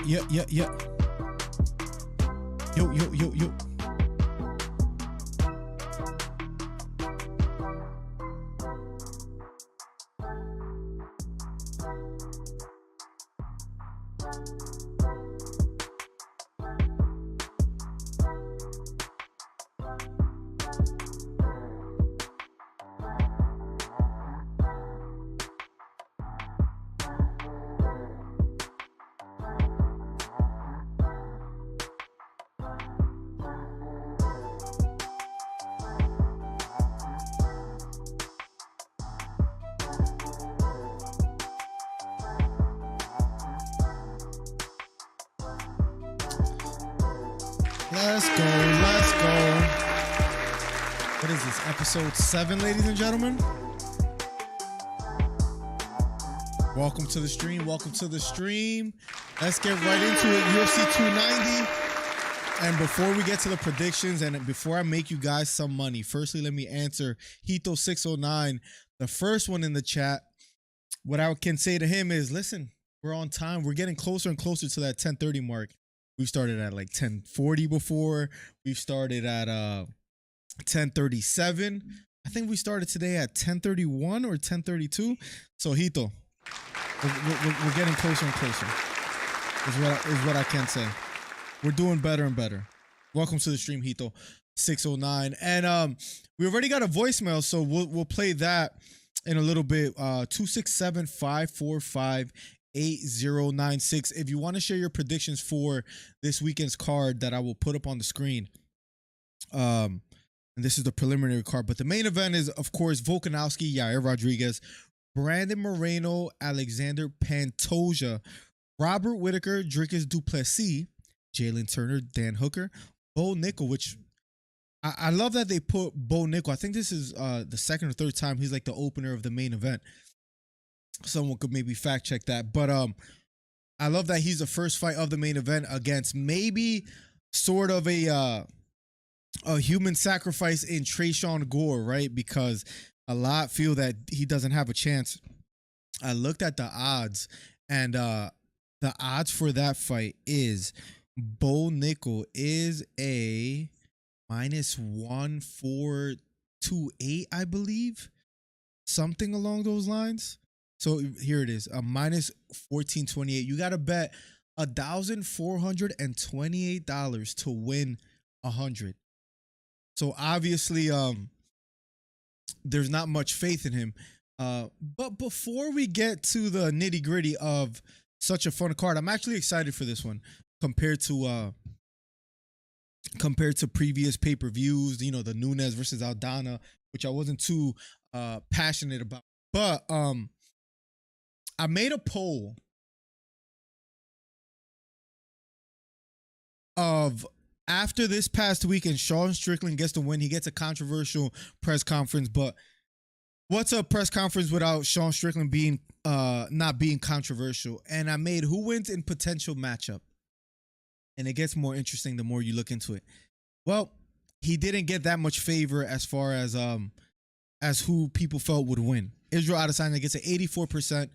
Yeah. Yo. Let's go. What is this? Episode 7, ladies and gentlemen. Welcome to the stream. Let's get right into it. UFC 290. And before we get to the predictions and before I make you guys some money, firstly, let me answer Hito609, the first one in the chat. What I can say to him is, listen, we're on time. We're getting closer and closer to that 10:30 mark. We started at like 10:40 before. We've started at 10:37. I think we started today at 10:31 or 10:32. So Hito, we're getting closer and closer. Is what I can say. We're doing better and better. Welcome to the stream, Hito609. And we already got a voicemail, so we'll play that in a little bit. 267-545-8096. If you want to share your predictions for this weekend's card that I will put up on the screen, and this is the preliminary card, but the main event is, of course, Volkanovski, Yair Rodriguez, Brandon Moreno, Alexander Pantoja, Robert Whittaker, Vs Du Plessis, Jalen Turner, Dan Hooker, Bo Nickal, which I love that they put Bo Nickal. I think this is the second or third time he's like the opener of the main event. Someone could maybe fact check that, but I love that he's the first fight of the main event against maybe sort of a human sacrifice in Tresean Gore, right? Because a lot feel that he doesn't have a chance. I looked at the odds, and the odds for that fight is Bo Nickal is a -1428, I believe, something along those lines. So here it is, a -1428. You got to bet $1,428 to win 100. So obviously, there's not much faith in him. But before we get to the nitty gritty of such a fun card, I'm actually excited for this one compared to previous pay-per-views. You know, the Nunes versus Aldana, which I wasn't too passionate about. But I made a poll of, after this past weekend, Sean Strickland gets the win. He gets a controversial press conference, but what's a press conference without Sean Strickland being not being controversial? And I made who wins in potential matchup. And it gets more interesting the more you look into it. Well, he didn't get that much favor as far as who people felt would win. Israel Adesanya gets an 84%.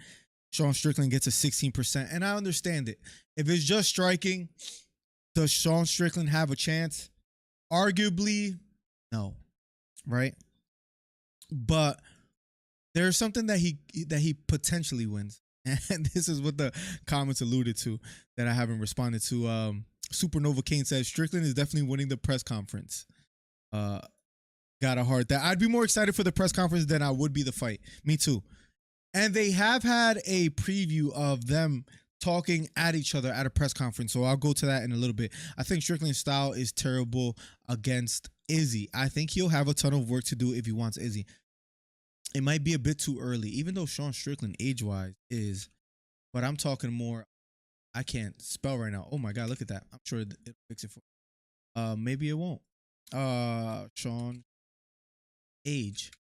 Sean Strickland gets a 16%. And I understand it. If it's just striking, does Sean Strickland have a chance? Arguably, no, right? But there's something that he potentially wins. And this is what the comments alluded to that I haven't responded to. Supernova Kane says Strickland is definitely winning the press conference. Got a heart that I'd be more excited for the press conference than I would be the fight. Me too. And they have had a preview of them talking at each other at a press conference, so I'll go to that in a little bit. I think Strickland's style is terrible against Izzy. I think he'll have a ton of work to do if he wants Izzy. It might be a bit too early, even though Sean Strickland age-wise is, but I'm talking more. I can't spell right now. Oh my God, look at that. I'm sure it'll fix it for maybe it won't. Sean age.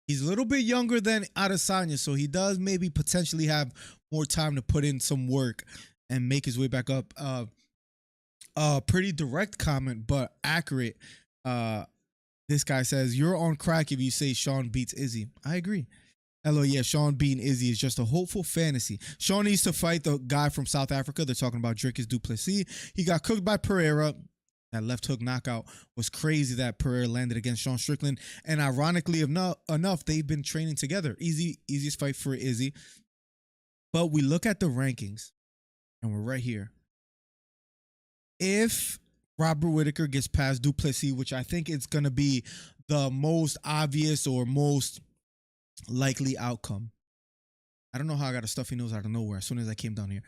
He's a little bit younger than Adesanya, so he does maybe potentially have more time to put in some work and make his way back up. Pretty direct comment, but accurate. This guy says, you're on crack if you say Sean beats Izzy. I agree. Hello, yeah, Sean beating Izzy is just a hopeful fantasy. Sean needs to fight the guy from South Africa. They're talking about Whittaker Vs Du Plessis. He got cooked by Pereira. That left hook knockout was crazy that Pereira landed against Sean Strickland. And ironically enough, they've been training together. Easiest fight for Izzy. But we look at the rankings, and we're right here. If Robert Whittaker gets past Du Plessis, which I think it's going to be the most obvious or most likely outcome. I don't know how I got a stuffy nose out of nowhere as soon as I came down here.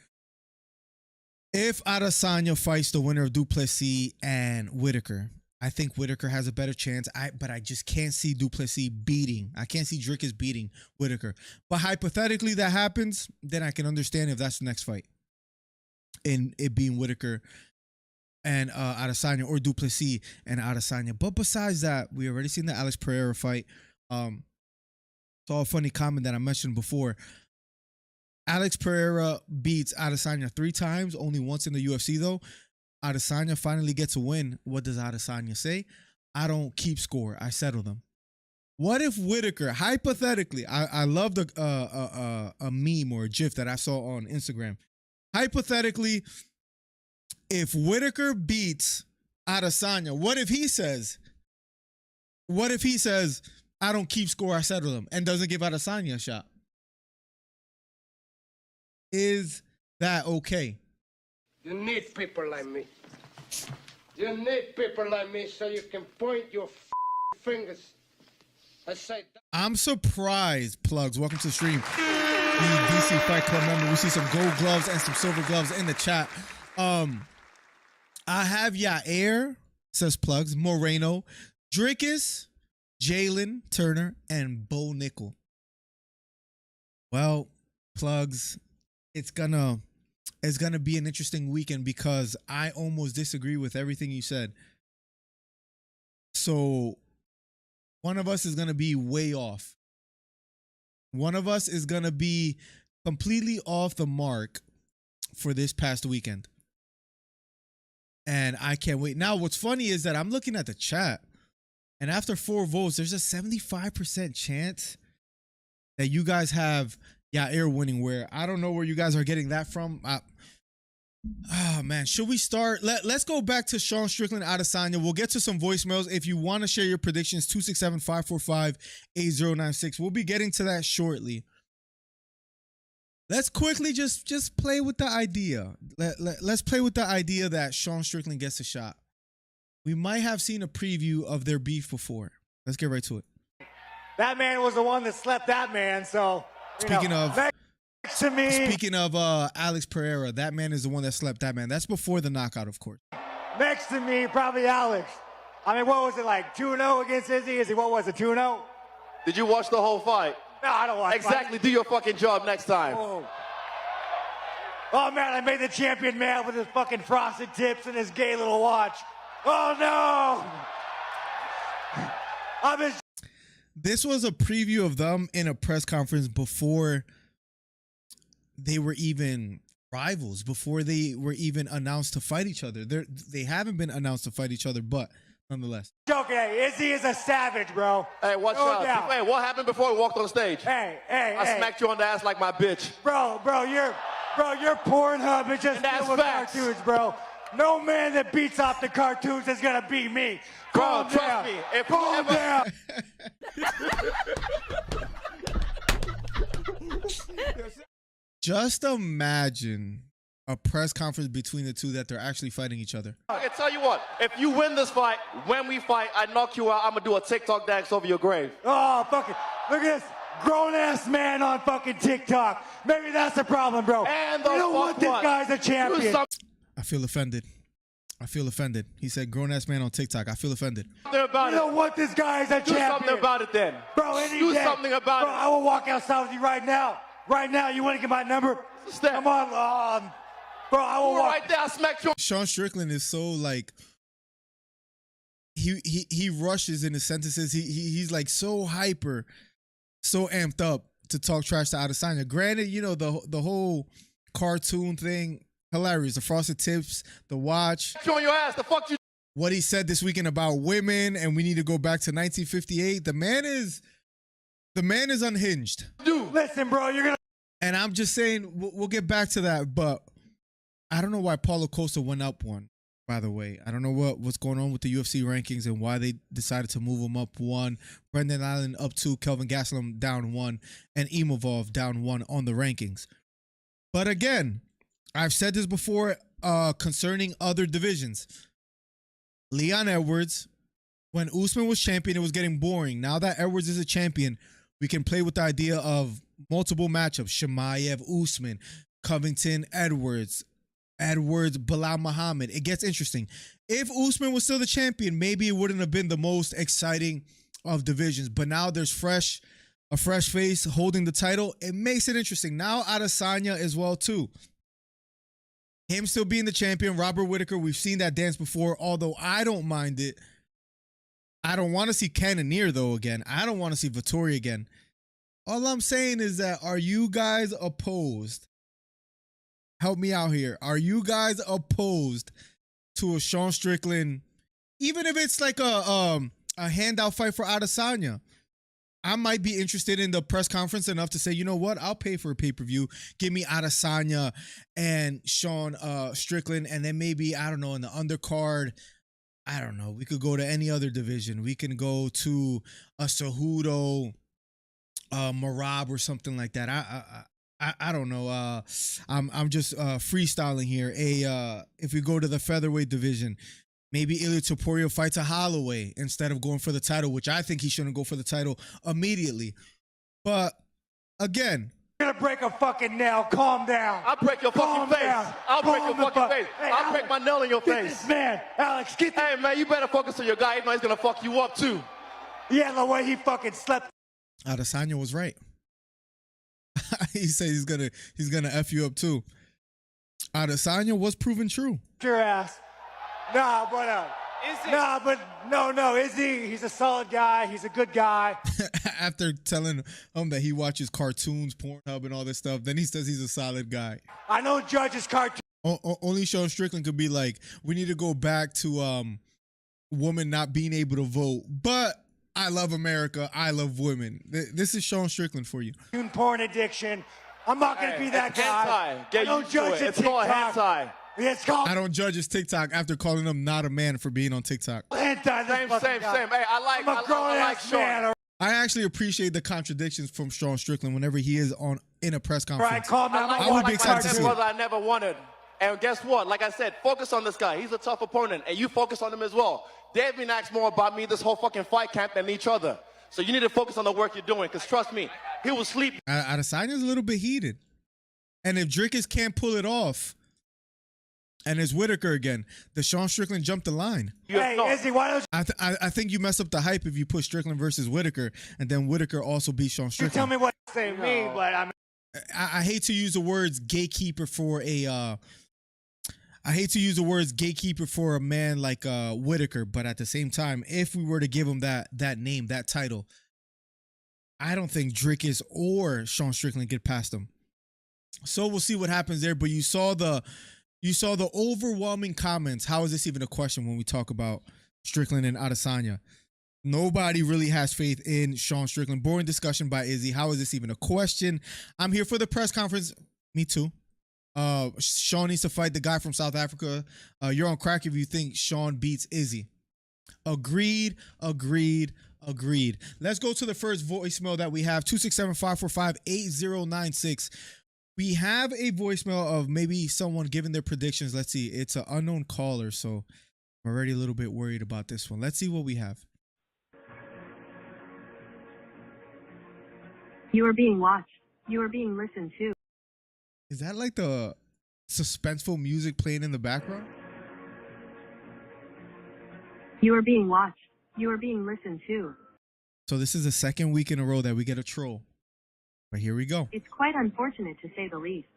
If Adesanya fights the winner of Du Plessis and Whittaker, I think Whittaker has a better chance. But I just can't see Du Plessis beating. I can't see Dricus beating Whittaker. But hypothetically that happens, then I can understand if that's the next fight. In it being Whittaker and Adesanya, or Du Plessis and Adesanya. But besides that, we already seen the Alex Pereira fight. Saw a funny comment that I mentioned before. Alex Pereira beats Adesanya 3 times, only once in the UFC though. Adesanya finally gets a win. What does Adesanya say? I don't keep score. I settle them. What if Whittaker, hypothetically, I loved a meme or a GIF that I saw on Instagram. Hypothetically, if Whittaker beats Adesanya, what if he says, I don't keep score, I settle them, and doesn't give Adesanya a shot? Is that okay? You need people like me. You need people like me so you can point your fingers and say, I'm surprised, Plugs. Welcome to the stream. The DC Fight Club member. We see some gold gloves and some silver gloves in the chat. I have Yair, says Plugs, Moreno, Dricus, Jalen Turner, and Bo Nickal. Well, Plugs, it's gonna be an interesting weekend because I almost disagree with everything you said. So one of us is gonna be way off. One of us is gonna be completely off the mark for this past weekend. And I can't wait. Now, what's funny is that I'm looking at the chat, and after 4 votes, there's a 75% chance that you guys have Yair winning, where I don't know where you guys are getting that from. Oh, man. Should we start? Let's go back to Sean Strickland, Adesanya. We'll get to some voicemails. If you want to share your predictions, 267-545-8096. We'll be getting to that shortly. Let's quickly just play with the idea. Let's play with the idea that Sean Strickland gets a shot. We might have seen a preview of their beef before. Let's get right to it. That man was the one that slept that man, so... Speaking of Alex Pereira, that man is the one that slept that man. That's before the knockout, of course. Next to me, probably Alex. I mean, what was it, like 2-0 against Izzy? What was it, 2-0? Did you watch the whole fight? No, I don't watch Exactly. Do your fucking job next time. Oh, man, I made the champion mad with his fucking frosted tips and his gay little watch. Oh, no! This was a preview of them in a press conference before they were even rivals, before they were even announced to fight each other. They haven't been announced to fight each other, but nonetheless. Okay, Izzy is a savage, bro. Hey, watch out. Hey, what happened before we walked on stage? Hey. I smacked you on the ass like my bitch. Bro, your Pornhub is just filled with cartoons, bro. No man that beats off the cartoons is gonna beat me. Bro, Calm trust down. me. If you Calm ever- down. Just imagine a press conference between the two that they're actually fighting each other. I can tell you what, if you win this fight, when we fight, I knock you out, I'm gonna do a TikTok dance over your grave. Oh, fucking, look at this grown-ass man on fucking TikTok. Maybe that's the problem, bro. And the you don't want fuck this what? guy's a Do champion. I feel offended. I feel offended. He said grown-ass man on TikTok. I feel offended. something about You it. don't want this guy as a Do champion. something about it then. Bro, any Do day. something about Bro, it. I will walk outside with you right now. Right now, you want to get my number? Step. Come on, bro, I will You were walk. right there, I smacked you. Sean Strickland is so like he rushes in his sentences. He's like so hyper, so amped up to talk trash to Adesanya. Granted, you know the whole cartoon thing, hilarious. The frosted tips, the watch, You on your ass, the fuck you what he said this weekend about women, and we need to go back to 1958. The man is unhinged. do? Listen, bro, you're gonna. And I'm just saying, we'll get back to that, but I don't know why Paulo Costa went up one, by the way. I don't know what's going on with the UFC rankings and why they decided to move him up one. Brendan Allen up two, Kelvin Gastelum down one, and Imavov down one on the rankings. But again, I've said this before concerning other divisions. Leon Edwards, when Usman was champion, it was getting boring. Now that Edwards is a champion, we can play with the idea of multiple matchups. Shemaev, Usman, Covington, Edwards, Bilal Muhammad. It gets interesting. If Usman was still the champion, maybe it wouldn't have been the most exciting of divisions. But now there's a fresh face holding the title. It makes it interesting. Now Adesanya as well too. Him still being the champion. Robert Whittaker, we've seen that dance before, although I don't mind it. I don't want to see Cannonier though again. I don't want to see Vettori again. All I'm saying is that, are you guys opposed? Help me out here. Are you guys opposed to a Sean Strickland, even if it's like a handout fight for Adesanya? I might be interested in the press conference enough to say, you know what? I'll pay for a pay-per-view. Give me Adesanya and Sean Strickland, and then maybe, I don't know, in the undercard, I don't know. We could go to any other division. We can go to a Cejudo, Marab or something like that. I don't know. I'm just freestyling here. If we go to the featherweight division, maybe Ilia Topuria fights a Holloway instead of going for the title, which I think he shouldn't go for the title immediately. But again, You're gonna break a fucking nail. Calm down. I'll break your Calm fucking face. down. I'll break your Calm the fucking fuck- face. Hey, I'll Alex, break my nail in your get face. this man, Alex, get this. Hey man, you better focus on your guy. Even though he's gonna fuck you up too. Yeah, the way he fucking slept. Adesanya was right. He said he's gonna F you up too. Adesanya was proven true. Your ass. Nah, but no, is he? He's a solid guy. He's a good guy. After telling him that he watches cartoons, Pornhub, and all this stuff, then he says he's a solid guy. I know judges cartoon. Only Sean Strickland could be like, we need to go back to women not being able to vote, but I love America. I love women. This is Sean Strickland for you. Porn addiction. I'm not gonna be that It's guy. hentai. Get I don't used to judge it. the It's called TikTok. hentai. It's called I don't judge his TikTok after calling him not a man for being on TikTok. hentai. Same. Hey, I like I'm a grown like ass Sean. man. I actually appreciate the contradictions from Sean Strickland whenever he is in a press Right, conference. calm down. I would be excited to see it. brother I never wanted. And guess what? Like I said, focus on this guy. He's a tough opponent, and you focus on him as well. They've been asked more about me this whole fucking fight camp than each other. So you need to focus on the work you're doing, because trust me, he will sleep. Adesanya's a little bit heated. And if Drickus can't pull it off, and it's Whittaker again, the Sean Strickland jumped the line. Hey, Izzy, why don't I think you mess up the hype if you put Strickland versus Whittaker, and then Whittaker also beat Sean you Strickland. tell me what to say me, but I mean, I hate to use the words gatekeeper for a man like Whittaker, but at the same time, if we were to give him that name, that title, I don't think Drickus or Sean Strickland get past him. So we'll see what happens there. But you saw the overwhelming comments. How is this even a question when we talk about Strickland and Adesanya? Nobody really has faith in Sean Strickland. Boring discussion by Izzy. How is this even a question? I'm here for the press conference. Me too. Sean needs to fight the guy from South Africa. You're on crack if you think Sean beats Izzy. Agreed. Let's go to the first voicemail that we have, 267-545-8096. We have a voicemail of maybe someone giving their predictions. Let's see. It's an unknown caller, so I'm already a little bit worried about this one. Let's see what we have. You are being watched. You are being listened to. Is that like the suspenseful music playing in the background? You are being watched. You are being listened to. So this is the second week in a row that we get a troll. But here we go. It's quite unfortunate to say the least.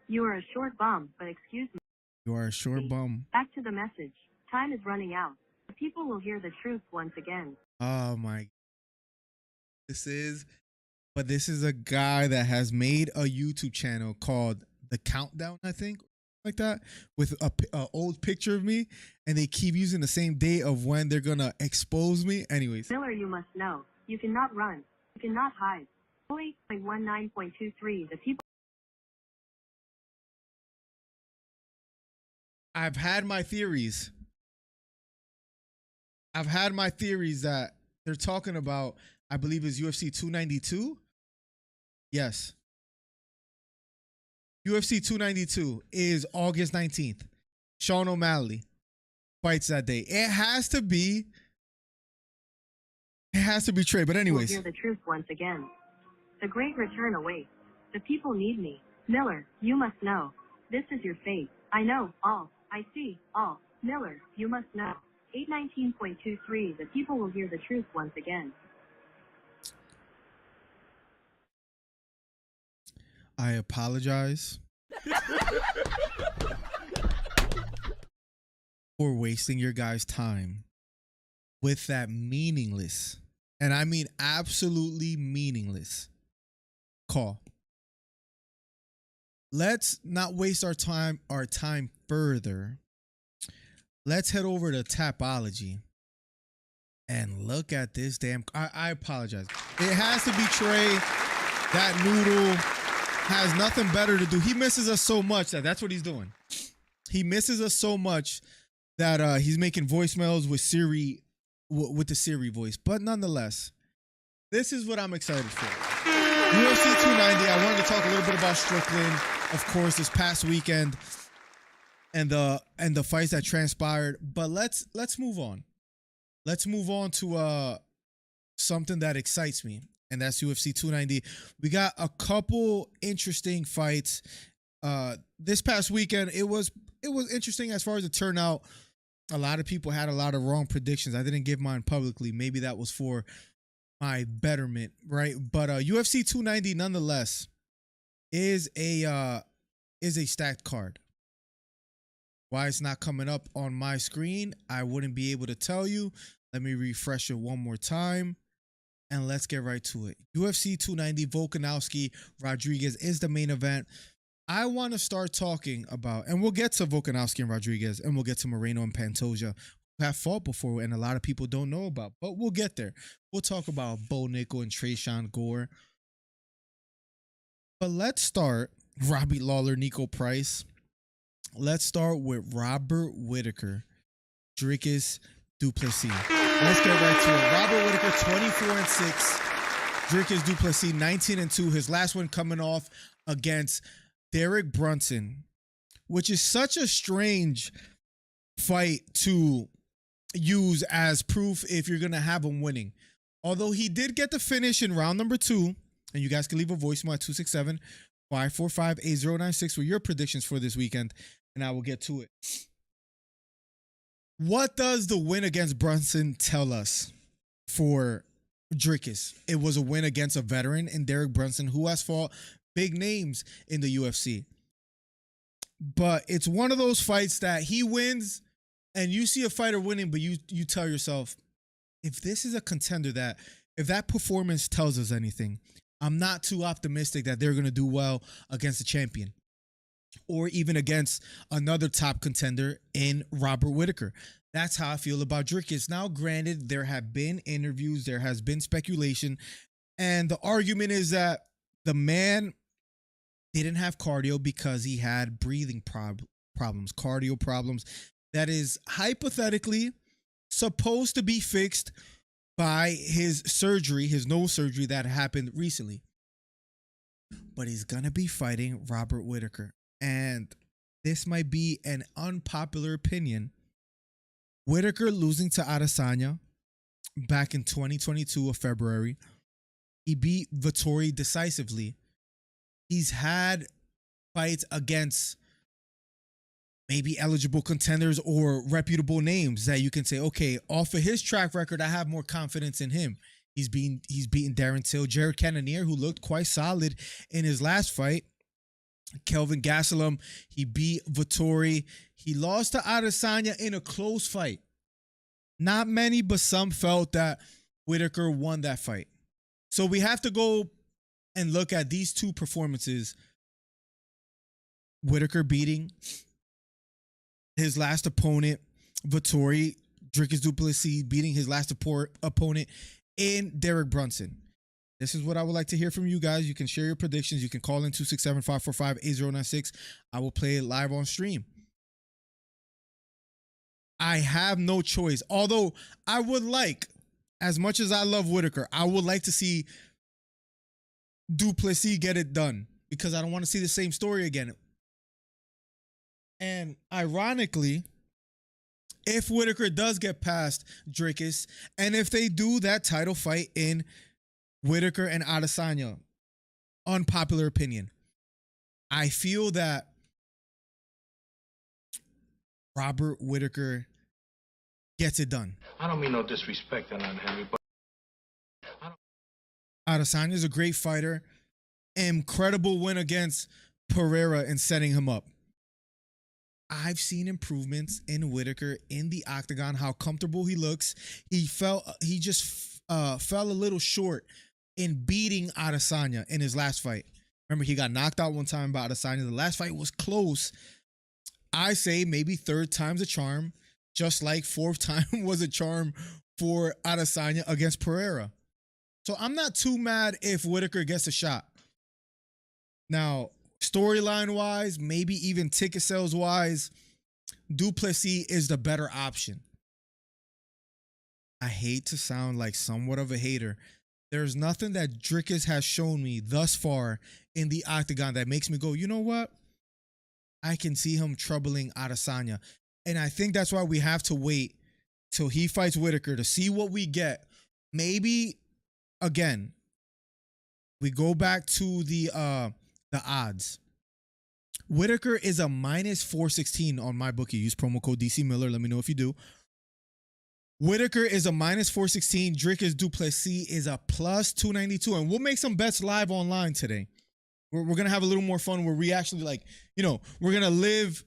You are a short bum, but excuse me. You are a short bum. Back to the message. Time is running out. The people will hear the truth once again. Oh my. This is a guy that has made a YouTube channel called The Countdown, I think, like that, with a old picture of me, and they keep using the same day of when they're gonna expose me. Anyways. Miller, you must know. You cannot run. You cannot hide. 0.19.23. The people. I've had my theories. That they're talking about, I believe is UFC 292. Yes. UFC 292 is August 19th. Sean O'Malley fights that day. It has to be Trey. But anyways. Will hear the truth once again. The great return awaits. The people need me. Miller, you must know. This is your fate. I know all. I see all. Miller, you must know. 819.23. The people will hear the truth once again. I apologize for wasting your guys' time with that meaningless, and I mean absolutely meaningless, call. Let's not waste our time further. Let's head over to Tapology and look at this damn. I apologize. It has to be Trey. That noodle has nothing better to do. He misses us so much that's what he's doing. He misses us so much that he's making voicemails with Siri, with the Siri voice. But nonetheless, this is what I'm excited for. UFC 290. I wanted to talk a little bit about Strickland, of course, this past weekend, and the fights that transpired. But let's move on. Let's move on to something that excites me, and that's UFC 290. We got a couple interesting fights this past weekend. It was interesting as far as the turnout. A lot of people had a lot of wrong predictions. I didn't give mine publicly. Maybe that was for my betterment, right? But UFC 290 nonetheless is a stacked card. Why it's not coming up on my screen, I wouldn't be able to tell you. Let me refresh it one more time, and let's get right to it. UFC 290, Volkanovski, Rodriguez is the main event. I want to start talking about, and we'll get to Volkanovski and Rodriguez, and we'll get to Moreno and Pantoja, who have fought before, and a lot of people don't know about, but we'll get there. We'll talk about Nickal and Tresean Gore. But let's start, Robbie Lawler, Nico Price. Let's start with Robert Whittaker, Vs Du Plessis. Let's get right to it. Robert Whittaker, 24-6. Vs Du Plessis, 19-2. His last one coming off against Derek Brunson, which is such a strange fight to use as proof if you're going to have him winning. Although he did get the finish in round number 2, and you guys can leave a voicemail at 267-545-8096 for your predictions for this weekend, and I will get to it. What does the win against Brunson tell us for Dricus? It was a win against a veteran in Derek Brunson, who has fought big names in the UFC. But it's one of those fights that he wins, and you see a fighter winning, but you tell yourself, if this is a contender, if that performance tells us anything, I'm not too optimistic that they're going to do well against the champion or even against another top contender in Robert Whittaker. That's how I feel about Dricus. Now, granted, there have been interviews, there has been speculation, and the argument is that the man didn't have cardio because he had breathing problems, cardio problems. That is hypothetically supposed to be fixed by his surgery, his nose surgery that happened recently. But he's going to be fighting Robert Whittaker. And this might be an unpopular opinion. Whittaker losing to Adesanya back in 2022 of February. He beat Vettori decisively. He's had fights against maybe eligible contenders or reputable names that you can say, okay, off of his track record, I have more confidence in him. He's beaten Darren Till, Jared Cannonier, who looked quite solid in his last fight. Kelvin Gastelum, he beat Vettori. He lost to Adesanya in a close fight. Not many, but some felt that Whittaker won that fight. So we have to go and look at these two performances. Whittaker beating his last opponent, Vettori, Dricus Du Plessis beating his last opponent in Derek Brunson. This is what I would like to hear from you guys. You can share your predictions. You can call in 267-545-8096. I will play it live on stream. I have no choice. Although I would like, as much as I love Whittaker, I would like to see Du Plessis get it done because I don't want to see the same story again. And ironically, if Whittaker does get past Dricus, and if they do that title fight in Whittaker and Adesanya, unpopular opinion, I feel that Robert Whittaker gets it done. I don't mean no disrespect on Henry, but Adesanya is a great fighter. Incredible win against Pereira and setting him up. I've seen improvements in Whittaker in the octagon, how comfortable he looks. He just fell a little short in beating Adesanya in his last fight. Remember, he got knocked out one time by Adesanya. The last fight was close. I say maybe third time's a charm, just like fourth time was a charm for Adesanya against Pereira. So I'm not too mad if Whittaker gets a shot. Now, storyline-wise, maybe even ticket sales-wise, Du Plessis is the better option. I hate to sound like somewhat of a hater. There's nothing that Dricus has shown me thus far in the octagon that makes me go, you know what? I can see him troubling Adesanya. And I think that's why we have to wait till he fights Whittaker to see what we get. Maybe, again, we go back to the odds. Whittaker is a minus 416 on my bookie. Use promo code DC Miller. Let me know if you do. Whittaker is a minus 416. Dricus Du Plessis is a plus 292. And we'll make some bets live online today. We're going to have a little more fun where we actually we're going to live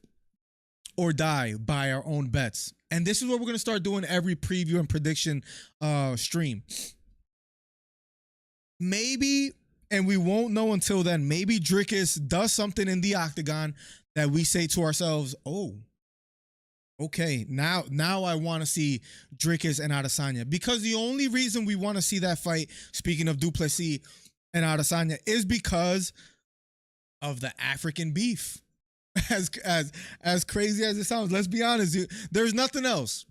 or die by our own bets. And this is what we're going to start doing every preview and prediction stream. Maybe, and we won't know until then, maybe Dricus does something in the octagon that we say to ourselves, oh, okay, now I want to see Dricus and Adesanya. Because the only reason we want to see that fight, speaking of Du Plessis and Adesanya, is because of the African beef. As crazy as it sounds, let's be honest, there's nothing else.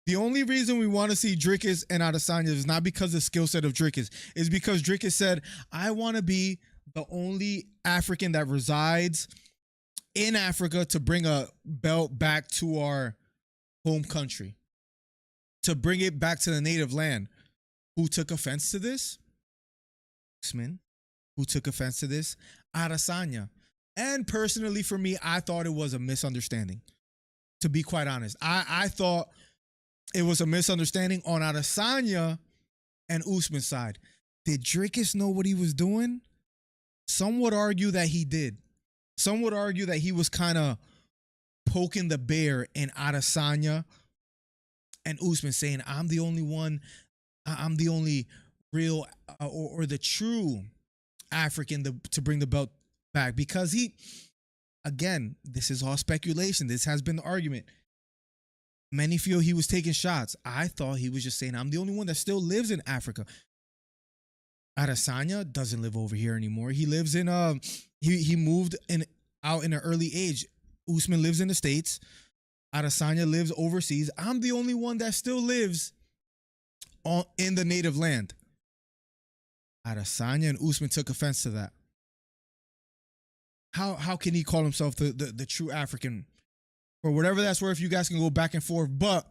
The only reason we want to see Dricus and Adesanya is not because of the skill set of Dricus. It's because Dricus said, I want to be the only African that resides in Africa to bring a belt back to our home country, to bring it back to the native land. Who took offense to this? Usman. Who took offense to this? Adesanya. And personally, for me, I thought it was a misunderstanding. To be quite honest, I thought it was a misunderstanding on Adesanya and Usman's side. Did Dricus know what he was doing? Some would argue that he did. Some would argue that he was kind of poking the bear in Adesanya and Usman, saying, I'm the only one, I'm the only real or the true African to bring the belt back. Because he, again, this is all speculation. This has been the argument. Many feel he was taking shots. I thought he was just saying, I'm the only one that still lives in Africa. Adesanya doesn't live over here anymore. He lives in he moved out in an early age. Usman lives in the States. Adesanya lives overseas. I'm the only one that still lives in the native land. Adesanya and Usman took offense to that. How can he call himself the true African? For whatever that's worth, you guys can go back and forth. But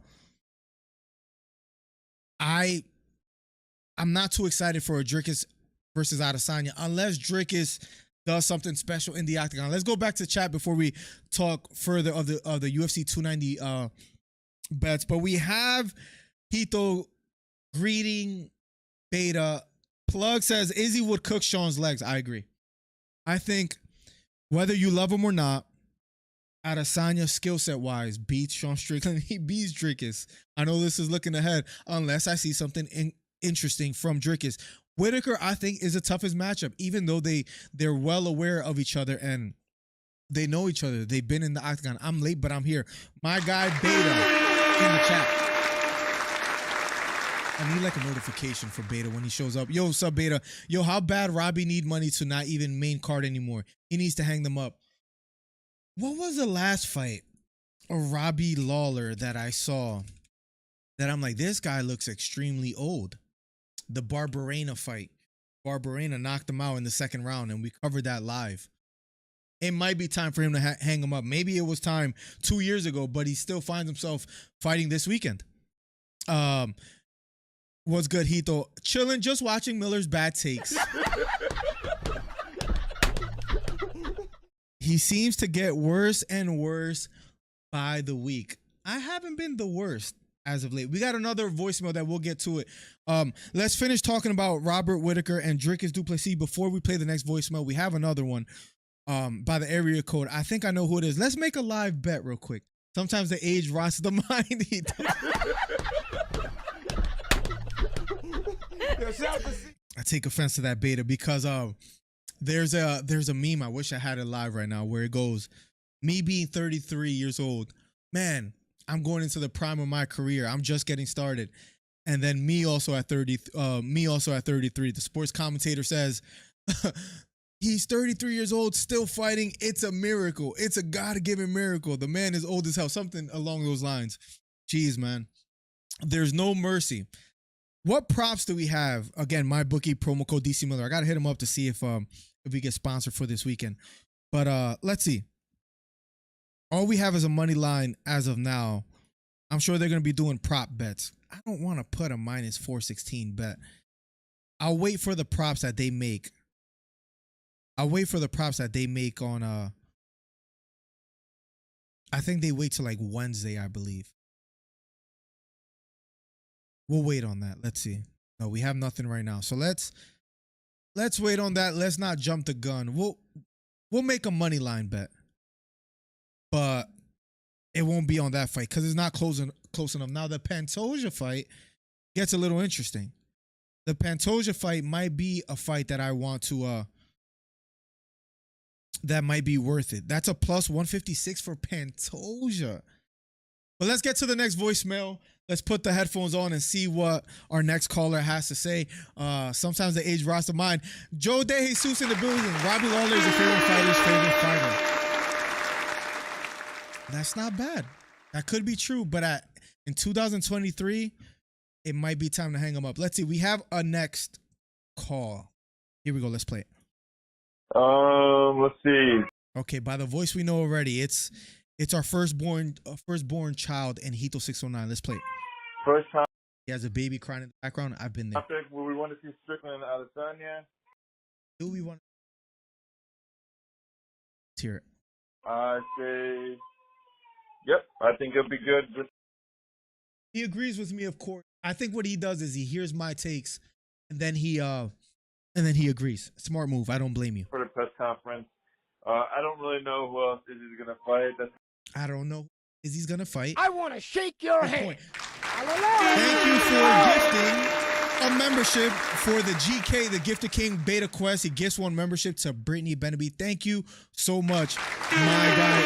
I'm not too excited for a Dricus versus Adesanya unless Dricus does something special in the octagon. Let's go back to chat before we talk further of the UFC 290 bets. But we have Hito greeting Beta. Plug says Izzy would cook Sean's legs. I agree. I think whether you love him or not, Adesanya skill set wise beats Sean Strickland. He beats Dricus. I know this is looking ahead unless I see something interesting from Dricus. Whittaker, I think, is the toughest matchup, even though they're well aware of each other and they know each other. They've been in the octagon. I'm late, but I'm here. My guy Beta in the chat. I need like a notification for Beta when he shows up. Yo, what's up, Beta? Yo, how bad Robbie need money to not even main card anymore? He needs to hang them up. What was the last fight of Robbie Lawler that I saw that I'm like, this guy looks extremely old? The Barberena fight. Barberena knocked him out in the second round, and we covered that live. It might be time for him to hang him up. Maybe it was time 2 years ago, but he still finds himself fighting this weekend. What's good, Hito? Chilling, just watching Miller's bad takes. He seems to get worse and worse by the week. I haven't been the worst as of late. We got another voicemail that we'll get to it. Let's finish talking about Robert Whittaker and Vs Du Plessis before we play the next voicemail. We have another one by the area code. I think I know who it is. Let's make a live bet real quick. Sometimes the age rots the mind. I take offense to that, Beta, because there's a meme. I wish I had it live right now where it goes, me being 33 years old, man, I'm going into the prime of my career. I'm just getting started. And then me also at 33, the sports commentator says, he's 33 years old, still fighting. It's a miracle. It's a God-given miracle. The man is old as hell. Something along those lines. Jeez, man. There's no mercy. What props do we have? Again, my bookie promo code DC Miller. I gotta hit him up to see if we get sponsored for this weekend. But let's see. All we have is a money line as of now. I'm sure they're gonna be doing prop bets. I don't want to put a minus 416 bet. I'll wait for the props that they make. I'll wait for the props that they make on I think they wait till like Wednesday, I believe. We'll wait on that. Let's see. No, we have nothing right now. So let's wait on that. Let's not jump the gun. We'll make a money line bet. But it won't be on that fight because it's not close enough. Now the Pantoja fight gets a little interesting. The Pantoja fight might be a fight that I want to that might be worth it. That's a plus 156 for Pantoja. But let's get to the next voicemail. Let's put the headphones on and see what our next caller has to say. Sometimes the age rots the mind. Joe De Jesus in the building. Robbie Lawler is your favorite fighter's favorite fighter. That's not bad. That could be true, but in 2023, it might be time to hang him up. Let's see. We have a next call. Here we go. Let's play it. Let's see. Okay, by the voice we know already, it's our firstborn child in Hito 609. Let's play it. First time. He has a baby crying in the background. I've been there. Topic, will we want to see Strickland and Adesanya? Do we want to hear it? I say, yep. I think it'll be good. He agrees with me, of course. I think what he does is he hears my takes, and then he agrees. Smart move. I don't blame you. For the press conference, I don't really know who else is gonna fight. I don't know. Is he's gonna fight? I want to shake your Good hand. point. Thank you for gifting a membership for the GK, the Gifted King Beta Quest. He gifts one membership to Brittany Beneby. Thank you so much, my guy.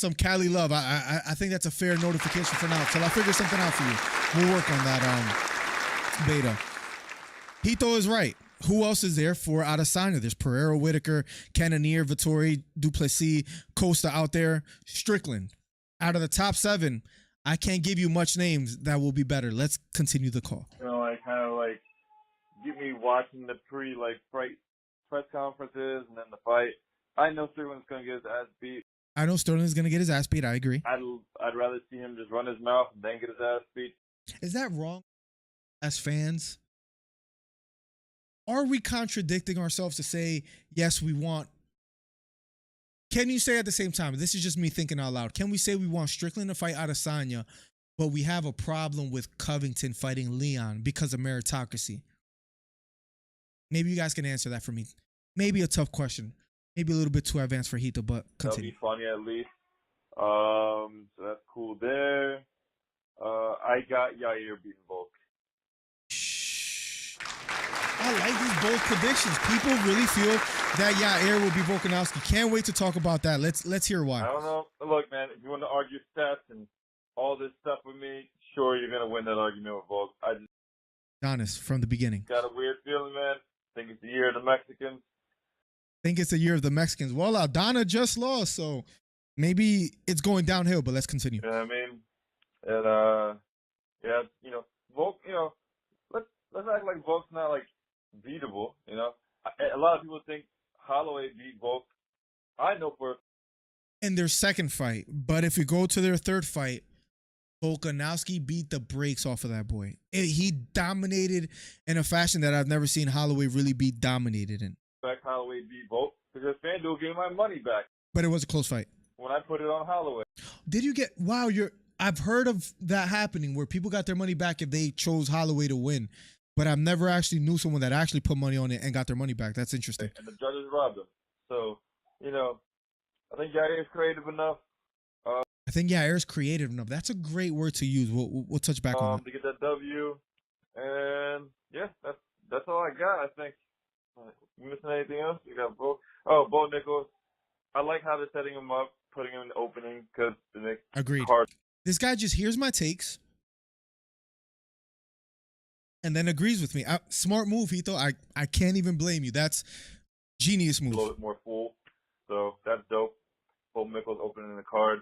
some Cali love. I think that's a fair notification for now. Till I figure something out for you. We'll work on that beta. Hito is right. Who else is there for Adesanya? There's Pereira, Whittaker, Cannonier, Vettori, Du Plessis, Costa out there. Strickland. Out of the top 7, I can't give you much names that will be better. Let's continue the call. You know, like kind of like get me watching the fight press conferences and then the fight. I know Strickland's gonna get his ass beat. I know Sterling's going to get his ass beat. I agree. I'd rather see him just run his mouth and then get his ass beat. Is that wrong as fans? Are we contradicting ourselves to say, yes, we want... Can you say at the same time, this is just me thinking out loud, can we say we want Strickland to fight Adesanya, but we have a problem with Covington fighting Leon because of meritocracy? Maybe you guys can answer that for me. Maybe a tough question. Maybe a little bit too advanced for Hito, but continue. That'll be funny at least. So that's cool there. I got Yair beating Volk. I like these bold predictions. People really feel that Yair will be Volkanovski. Can't wait to talk about that. Let's hear why. I don't know. Look, man, if you want to argue stats and all this stuff with me, sure, you're going to win that argument with Volk. I just... Honest, from the beginning. Got a weird feeling, man. Think it's the year of the Mexicans. Think it's the year of the Mexicans. Well, Aldana just lost, so maybe it's going downhill, but let's continue. You know what I mean? And, yeah, you know, Volk, you know, let's act like Volk's not, like, beatable, you know? A lot of people think Holloway beat Volk. I know for... In their second fight, but if you go to their third fight, Volkanovski beat the brakes off of that boy. He dominated in a fashion that I've never seen Holloway really be dominated in. Back Holloway beat Volk because FanDuel gave my money back. But it was a close fight. When I put it on Holloway. Did you get... Wow, I've heard of that happening where people got their money back if they chose Holloway to win. But I've never actually knew someone that actually put money on it and got their money back. That's interesting. And the judges robbed them. So, you know, I think Yair is creative enough. I think Yair is creative enough. That's a great word to use. We'll touch back on that. To get that W. And, yeah, that's all I got, I think. You missing anything else? You got Bo Nickal. I like how they're setting him up, putting him in the opening because it makes Agreed. it hard. This guy just hears my takes and then agrees with me. Smart move, Hito. I can't even blame you. That's genius move. A little bit more full. So that's dope. Bo Nickal's opening the card.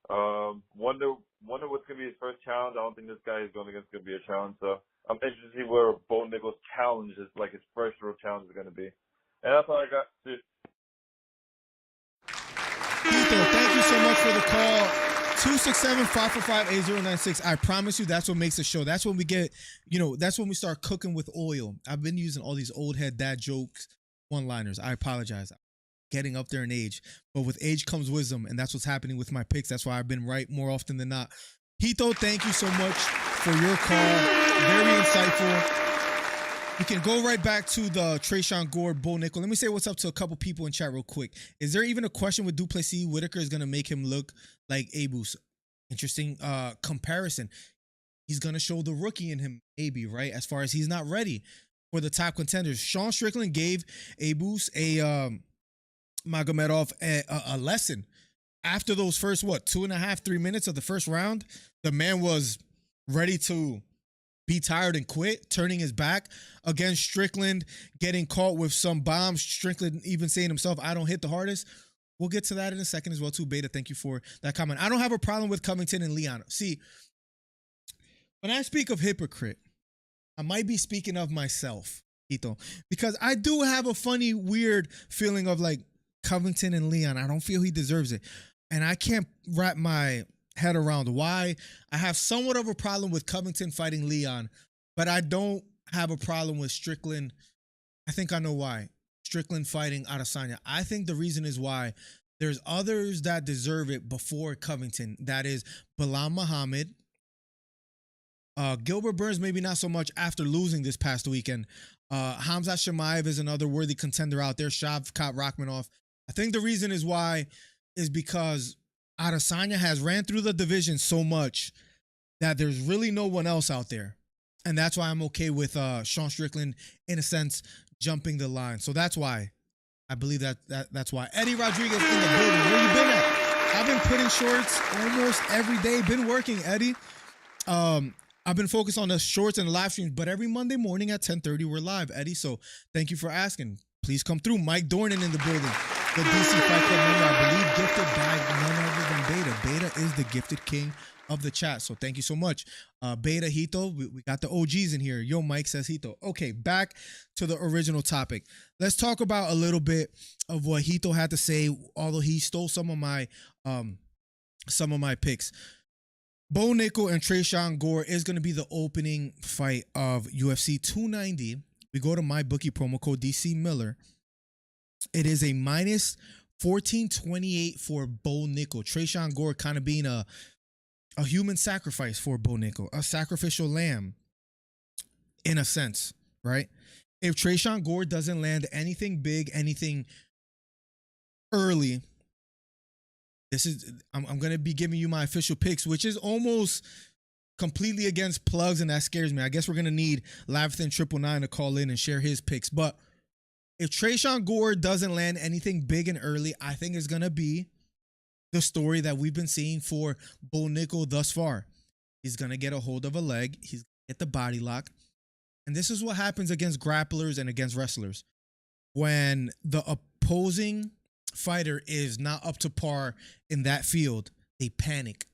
Wonder what's gonna be his first challenge. I don't think this guy is going against gonna be a challenge. So I'm interested to see where Bo Nickal's challenge is, like his first real challenge is gonna be. And that's all I got. See. Hito, thank you so much for the call. 267-545-8096. I promise you that's what makes the show. That's when we get, that's when we start cooking with oil. I've been using all these old head dad jokes, one-liners. I apologize. Getting up there in age. But with age comes wisdom, and that's what's happening with my picks. That's why I've been right more often than not. Hito, thank you so much for your call. Very insightful. We can go right back to the Tresean Gore, Bo Nickal. Let me say what's up to a couple people in chat real quick. Is there even a question with Du Plessis? Whittaker is going to make him look like Abus. Interesting comparison. He's going to show the rookie in him, maybe, right? As far as he's not ready for the top contenders. Sean Strickland gave Abus Magomedov a lesson. After those first, 2.5, 3 minutes of the first round, the man was ready to be tired and quit, turning his back against Strickland, getting caught with some bombs. Strickland even saying himself, I don't hit the hardest. We'll get to that in a second as well, too. Beta, thank you for that comment. I don't have a problem with Covington and Leon. See, when I speak of hypocrite, I might be speaking of myself, Hito, because I do have a funny, weird feeling of like Covington and Leon. I don't feel he deserves it. And I can't wrap my head around why. I have somewhat of a problem with Covington fighting Leon, but I don't have a problem with Strickland. I think I know why. Strickland fighting Adesanya. I think the reason is why there's others that deserve it before Covington. That is Bilal Muhammad. Gilbert Burns, maybe not so much after losing this past weekend. Hamzat Chimaev is another worthy contender out there. Shavkat Rakhmonov. I think the reason is why is because Adesanya has ran through the division so much that there's really no one else out there. And that's why I'm okay with Sean Strickland, in a sense, jumping the line. So that's why. I believe that's why. Eddie Rodriguez in the building. Where you been at? I've been putting shorts almost every day. Been working, Eddie. I've been focused on the shorts and the live streams, but every Monday morning at 10:30 we're live, Eddie. So thank you for asking. Please come through. Mike Dornan in the building. The DC Fight Club member, I believe, gifted by none other than Beta. Beta is the gifted king of the chat. So thank you so much. Beta, Hito, we got the OGs in here. Yo, Mike says Hito. Okay, back to the original topic. Let's talk about a little bit of what Hito had to say, although he stole some of my picks. Bo Nickal and Tresean Gore is going to be the opening fight of UFC 290. We go to my bookie promo code DC Miller. It is a minus 1428 for Bo Nickal. Tresean Gore kind of being a human sacrifice for Bo Nickal, a sacrificial lamb in a sense, right? If Tresean Gore doesn't land anything big, anything early, I'm going to be giving you my official picks, which is almost completely against plugs, and that scares me. I guess we're going to need Lavithan 999 to call in and share his picks. But if Tresean Gore doesn't land anything big and early, I think it's going to be the story that we've been seeing for Bo Nickal thus far. He's going to get a hold of a leg. He's going to get the body lock. And this is what happens against grapplers and against wrestlers. When the opposing fighter is not up to par in that field, they panic.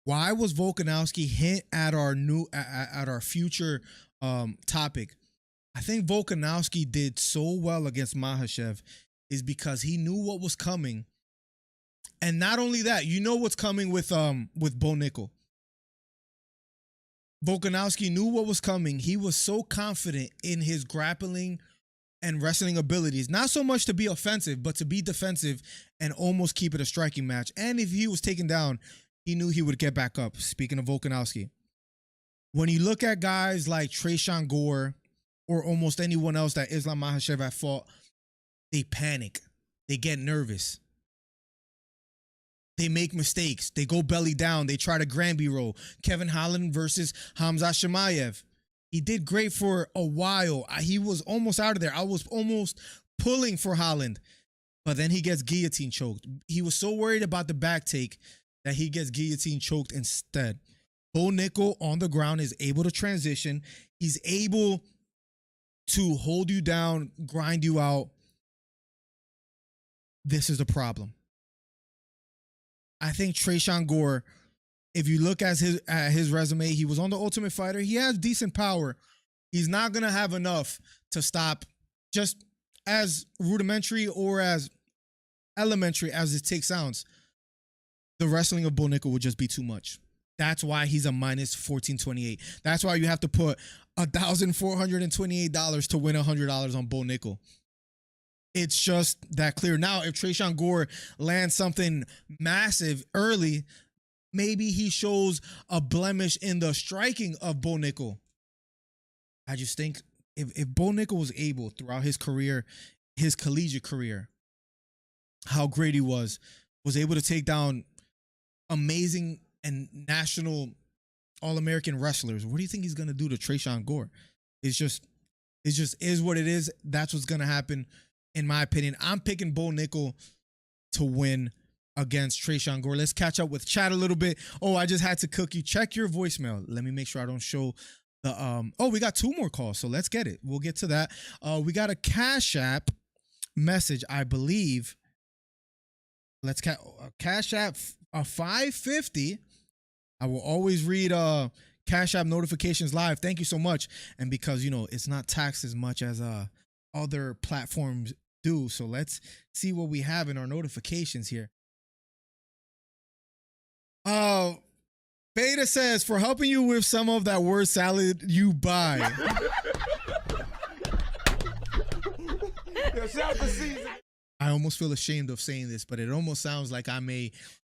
Why was Volkanovski hint at our future topic? I think Volkanovski did so well against Makhachev is because he knew what was coming. And not only that, you know what's coming with Bo Nickal. Volkanovski knew what was coming. He was so confident in his grappling and wrestling abilities, not so much to be offensive, but to be defensive and almost keep it a striking match. And if he was taken down, he knew he would get back up. Speaking of Volkanovski, when you look at guys like Tresean Gore or almost anyone else that Islam Makhachev had fought, they panic. They get nervous. They make mistakes. They go belly down. They try to Granby roll. Kevin Holland versus Hamza Chimaev. He did great for a while. He was almost out of there. I was almost pulling for Holland, but then he gets guillotine choked. He was so worried about the back take that he gets guillotine choked instead. Bo Nickal on the ground is able to transition. He's able to hold you down, grind you out. This is the problem. I think Tresean Gore, if you look at his resume, he was on The Ultimate Fighter. He has decent power. He's not going to have enough to stop, just as rudimentary or as elementary as his take sounds. The wrestling of Bo Nickal would just be too much. That's why he's a minus 1428. That's why you have to put $1,428 to win $100 on Bo Nickal. It's just that clear. Now, if Tresean Gore lands something massive early, maybe he shows a blemish in the striking of Bo Nickal. I just think if Bo Nickal was able throughout his career, his collegiate career, how great he was able to take down amazing and national All-American wrestlers, what do you think he's going to do to Tresean Gore? It just is what it is. That's what's going to happen. In my opinion, I'm picking Bo Nickal to win against Tresean Gore. Let's catch up with chat a little bit. Oh, I just had to cook you. Check your voicemail. Let me make sure I don't show the oh, we got 2 more calls, so let's get it. We'll get to that. We got a Cash App message, I believe. Let's Cash App 550. I will always read Cash App notifications live. Thank you so much. And because, you know, it's not taxed as much as other platforms do. So let's see what we have in our notifications here. Beta says, for helping you with some of that word salad you buy. I almost feel ashamed of saying this, but it almost sounds like I'm a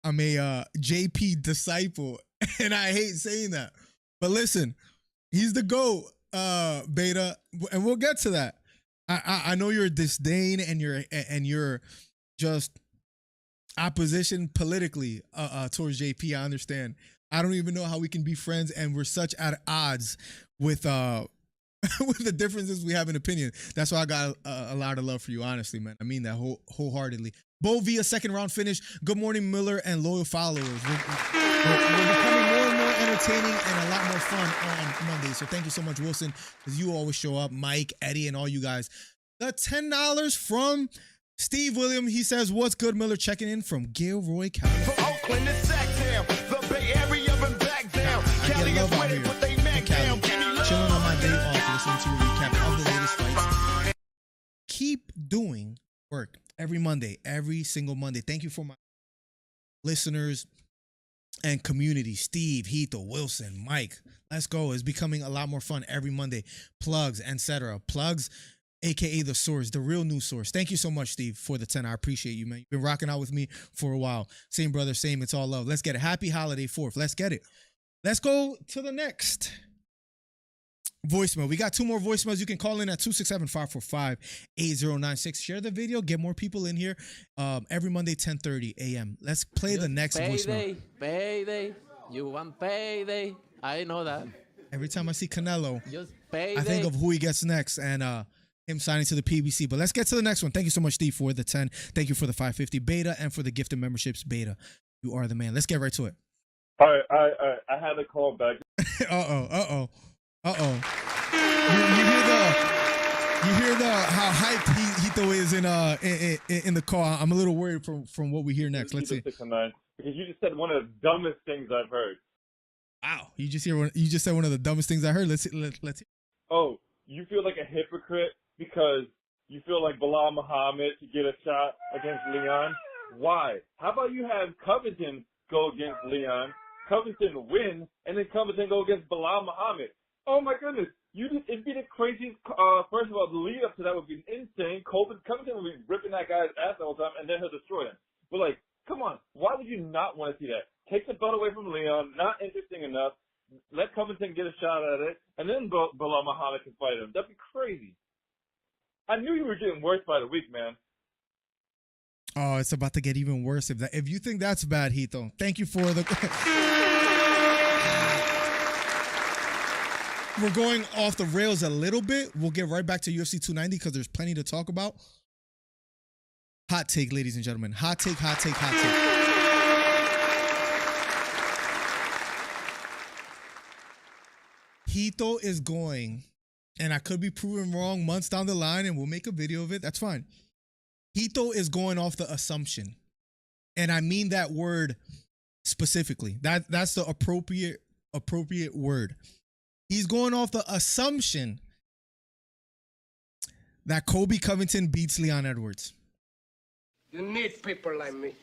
JP disciple, and I hate saying that. But listen, he's the GOAT, Beta, and we'll get to that. I know your disdain and your just opposition politically towards JP. I understand. I don't even know how we can be friends, and we're such at odds with with the differences we have in opinion. That's why I got a lot of love for you, honestly, man. I mean that wholeheartedly. both via second round finish. Good morning, Miller and loyal followers. We're becoming more and more entertaining and a lot more fun on Monday. So thank you so much, Wilson, because you always show up. Mike, Eddie, and all you guys. The $10 from Steve William. He says, what's good, Miller? Checking in from Gilroy, California. From Oakland to Sacktown, the Bay Area and back down. Cali is with it, but they neck down. Chilling on my day off, listening to a recap of the latest fights. Keep doing work every Monday, every single Monday. Thank you for my listeners and community. Steve, Hito, Wilson, Mike. Let's go. It's becoming a lot more fun every Monday. Plugs, etc. Plugs, aka the source, the real news source. Thank you so much, Steve, for the 10. I appreciate you, man. You've been rocking out with me for a while. Same brother, same. It's all love. Let's get it. Happy holiday 4th. Let's get it. Let's go to the next voicemail. We got 2 more voicemails. You can call in at 267-545-8096. Share the video. Get more people in here. Every Monday, 10:30 a.m. Let's play the next voicemail. Payday. You want payday. I know that. Every time I see Canelo, Just payday. I think of who he gets next and him signing to the PBC. But let's get to the next one. Thank you so much, Steve, for the 10. Thank you for the 550 beta and for the gifted memberships beta. You are the man. Let's get right to it. All right. I had to call back. Uh-oh. You hear the how hyped Hito is in the call. I'm a little worried from what we hear next. Let's see. 6 and 9, because you just said one of the dumbest things I've heard. Wow, you just said one of the dumbest things I heard. Let's hear. Oh, you feel like a hypocrite because you feel like Bilal Muhammad should get a shot against Leon. Why? How about you have Covington go against Leon, Covington win, and then Covington go against Bilal Muhammad? Oh my goodness. It'd be the craziest, first of all, the lead up to that would be insane. Covington would be ripping that guy's ass all the time, and then he'll destroy him. But like, come on, why would you not want to see that? Take the belt away from Leon, not interesting enough. Let Covington get a shot at it, and then Bilal Muhammad can fight him. That'd be crazy. I knew you were getting worse by the week, man. Oh, it's about to get even worse. If you think that's bad, Hito, thank you for the... We're going off the rails a little bit. We'll get right back to UFC 290 because there's plenty to talk about. Hot take, ladies and gentlemen. Hot take. Hito is going, and I could be proven wrong months down the line, and we'll make a video of it. That's fine. Hito is going off the assumption, and I mean that word specifically. That's the appropriate word. He's going off the assumption that Colby Covington beats Leon Edwards. You need people like me.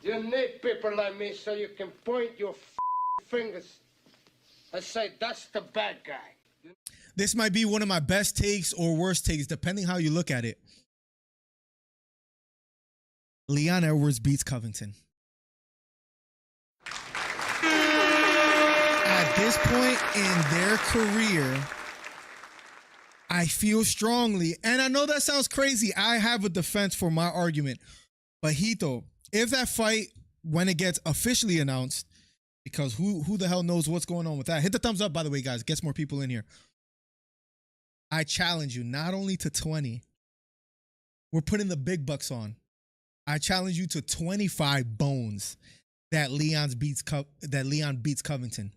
You need people like me so you can point your fingers and say, that's the bad guy. This might be one of my best takes or worst takes, depending how you look at it. Leon Edwards beats Covington. At this point in their career, I feel strongly, and I know that sounds crazy. I have a defense for my argument. But Hito, if that fight, when it gets officially announced, because who the hell knows what's going on with that? Hit the thumbs up, by the way, guys. Gets more people in here. I challenge you not only to 20. We're putting the big bucks on. I challenge you to 25 bones that Leon beats Covington.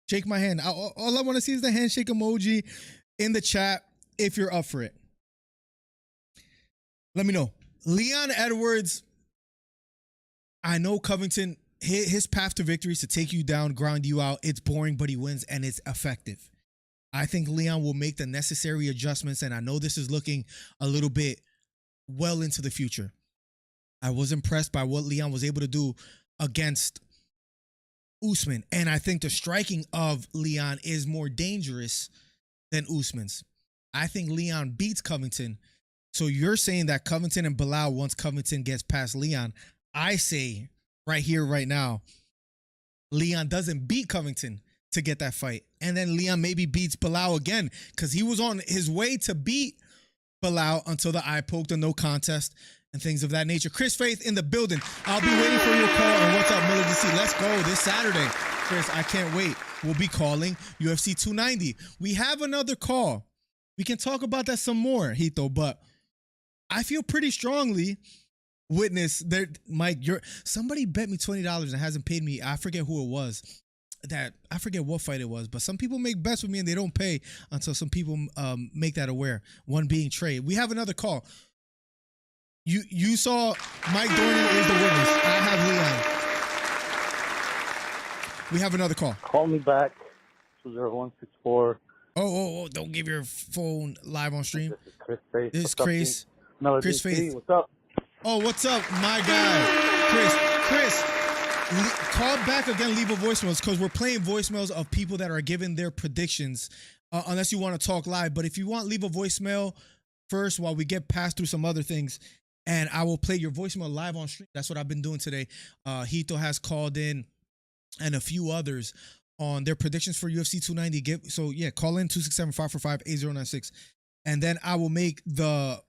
Shake my hand. All I want to see is the handshake emoji in the chat if you're up for it. Let me know. Leon Edwards, I know Covington, his path to victory is to take you down, ground you out. It's boring, but he wins, and it's effective. I think Leon will make the necessary adjustments, and I know this is looking a little bit well into the future. I was impressed by what Leon was able to do against Usman, and I think the striking of Leon is more dangerous than Usman's. I think Leon beats Covington. So you're saying that Covington and Bilal, once Covington gets past Leon, I say right here, right now, Leon doesn't beat Covington to get that fight. And then Leon maybe beats Bilal again because he was on his way to beat Bilal until the eye poked, a no contest, and things of that nature. Chris Faith in the building. I'll be waiting for your call on What's Up, MillerDC. Let's go this Saturday. Chris, I can't wait. We'll be calling UFC 290. We have another call. We can talk about that some more, Hito, but I feel pretty strongly. Witness there, Mike. Somebody bet me $20 and hasn't paid me. I forget who it was. I forget what fight it was, but some people make bets with me and they don't pay until some people make that aware. One being Trey. We have another call. You saw Mike Dornan is the witness. I have Leon. We have another call. Call me back. 20164. Oh! Don't give your phone live on stream. This is Chris Face. This is Chris. Chris Face. What's up? Oh, what's up, my guy, Chris? Call back again. Leave a voicemail because we're playing voicemails of people that are giving their predictions. Unless you want to talk live, but if you want, leave a voicemail first while we get past through some other things, and I will play your voicemail live on stream. That's what I've been doing today. Hito has called in, and a few others on their predictions for UFC 290. So yeah, call in 267-545-8096, and then I will make the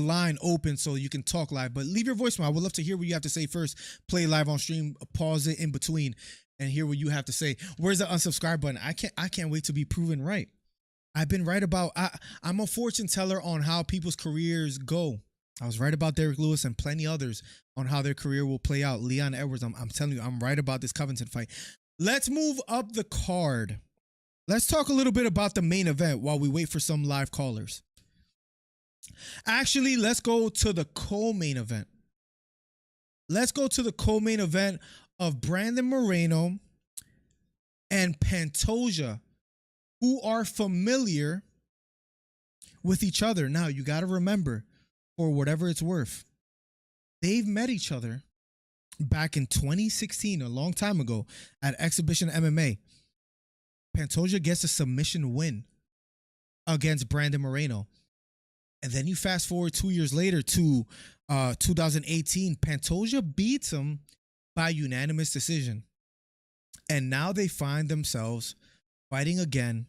line open so you can talk live. But leave your voicemail. I would love to hear what you have to say first. Play live on stream, pause it in between, and hear what you have to say. Where's the unsubscribe button? I can't wait to be proven right. I've been right about. I'm a fortune teller on how people's careers go. I was right about Derek Lewis and plenty others on how their career will play out. Leon Edwards, I'm telling you, I'm right about this Covington fight. Let's move up the card. Let's talk a little bit about the main event while we wait for some live callers. Actually, let's go to the co-main event. Let's go to the co-main event of Brandon Moreno and Pantoja, who are familiar with each other. Now, you got to remember, for whatever it's worth, they've met each other back in 2016, a long time ago, at Exhibition MMA. Pantoja gets a submission win against Brandon Moreno. And then you fast forward 2 years later to 2018, Pantoja beats him by unanimous decision. And now they find themselves fighting again,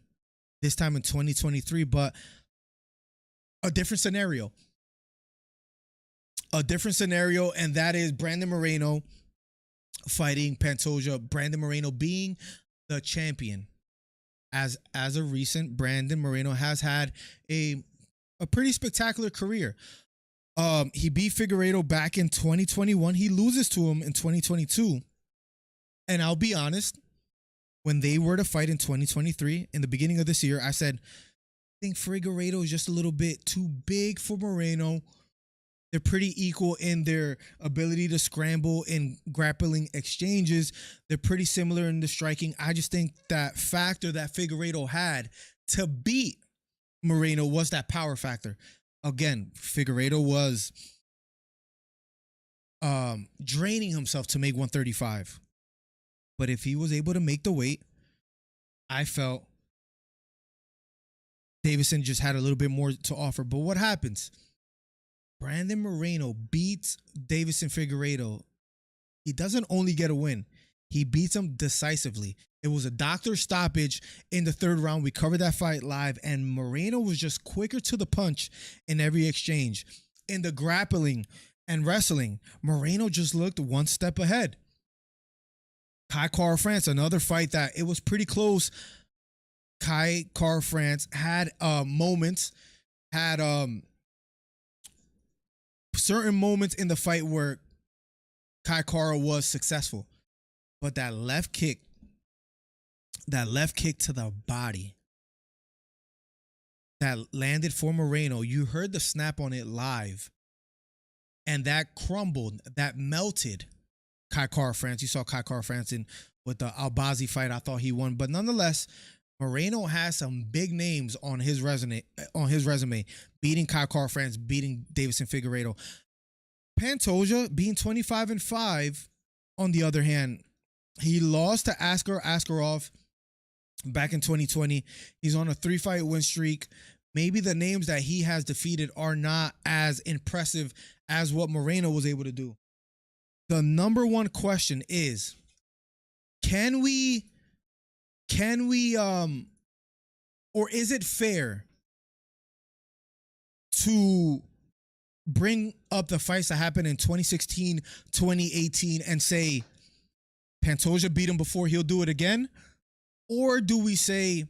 this time in 2023, but a different scenario. A different scenario, and that is Brandon Moreno fighting Pantoja. Brandon Moreno being the champion. As a recent, Brandon Moreno has had a pretty spectacular career. He beat Figueiredo back in 2021. He loses to him in 2022. And I'll be honest, when they were to fight in 2023, in the beginning of this year, I said, I think Figueiredo is just a little bit too big for Moreno. They're pretty equal in their ability to scramble in grappling exchanges. They're pretty similar in the striking. I just think that factor that Figueiredo had to beat Moreno was that power factor. Again, Figueiredo was draining himself to make 135. But if he was able to make the weight, I felt Davison just had a little bit more to offer. But what happens? Brandon Moreno beats Davison Figueiredo. He doesn't only get a win. He beats him decisively. It was a doctor stoppage in the third round. We covered that fight live, and Moreno was just quicker to the punch in every exchange. In the grappling and wrestling, Moreno just looked one step ahead. Kai Kara France, another fight that it was pretty close. Kai Kara France had moments, had certain moments in the fight where Kai Kara was successful. But that left kick to the body that landed for Moreno, you heard the snap on it live. And that crumbled, that melted Kai Kara France. You saw Kai Kara France with the Albazi fight. I thought he won. But nonetheless, Moreno has some big names on his resume, beating Kai Kara France, beating Davison Figueiredo. Pantoja being 25-5, on the other hand, he lost to Askar Askarov back in 2020. He's on a 3-fight win streak. Maybe the names that he has defeated are not as impressive as what Moreno was able to do. The number one question is, can we or is it fair to bring up the fights that happened in 2016, 2018 and say Pantoja beat him before, he'll do it again? Or do we say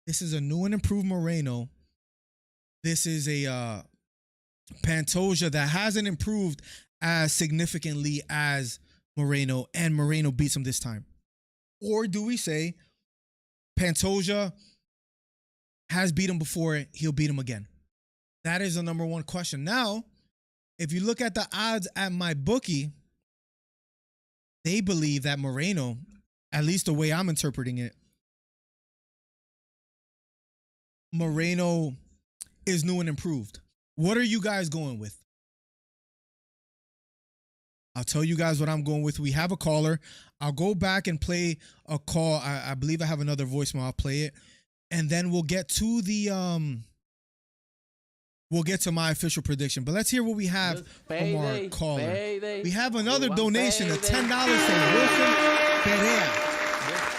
this is a new and improved Moreno? This is a Pantoja that hasn't improved as significantly as Moreno, and Moreno beats him this time? Or do we say Pantoja has beat him before, he'll beat him again? That is the number one question. Now, if you look at the odds at my bookie, they believe that Moreno, at least the way I'm interpreting it, Moreno is new and improved. What are you guys going with? I'll tell you guys what I'm going with. We have a caller. I'll go back and play a call. I believe I have another voicemail. I'll play it. And then we'll get to the we'll get to my official prediction. But let's hear what we have from our caller. We have another donation of $10 from Wilson Perea.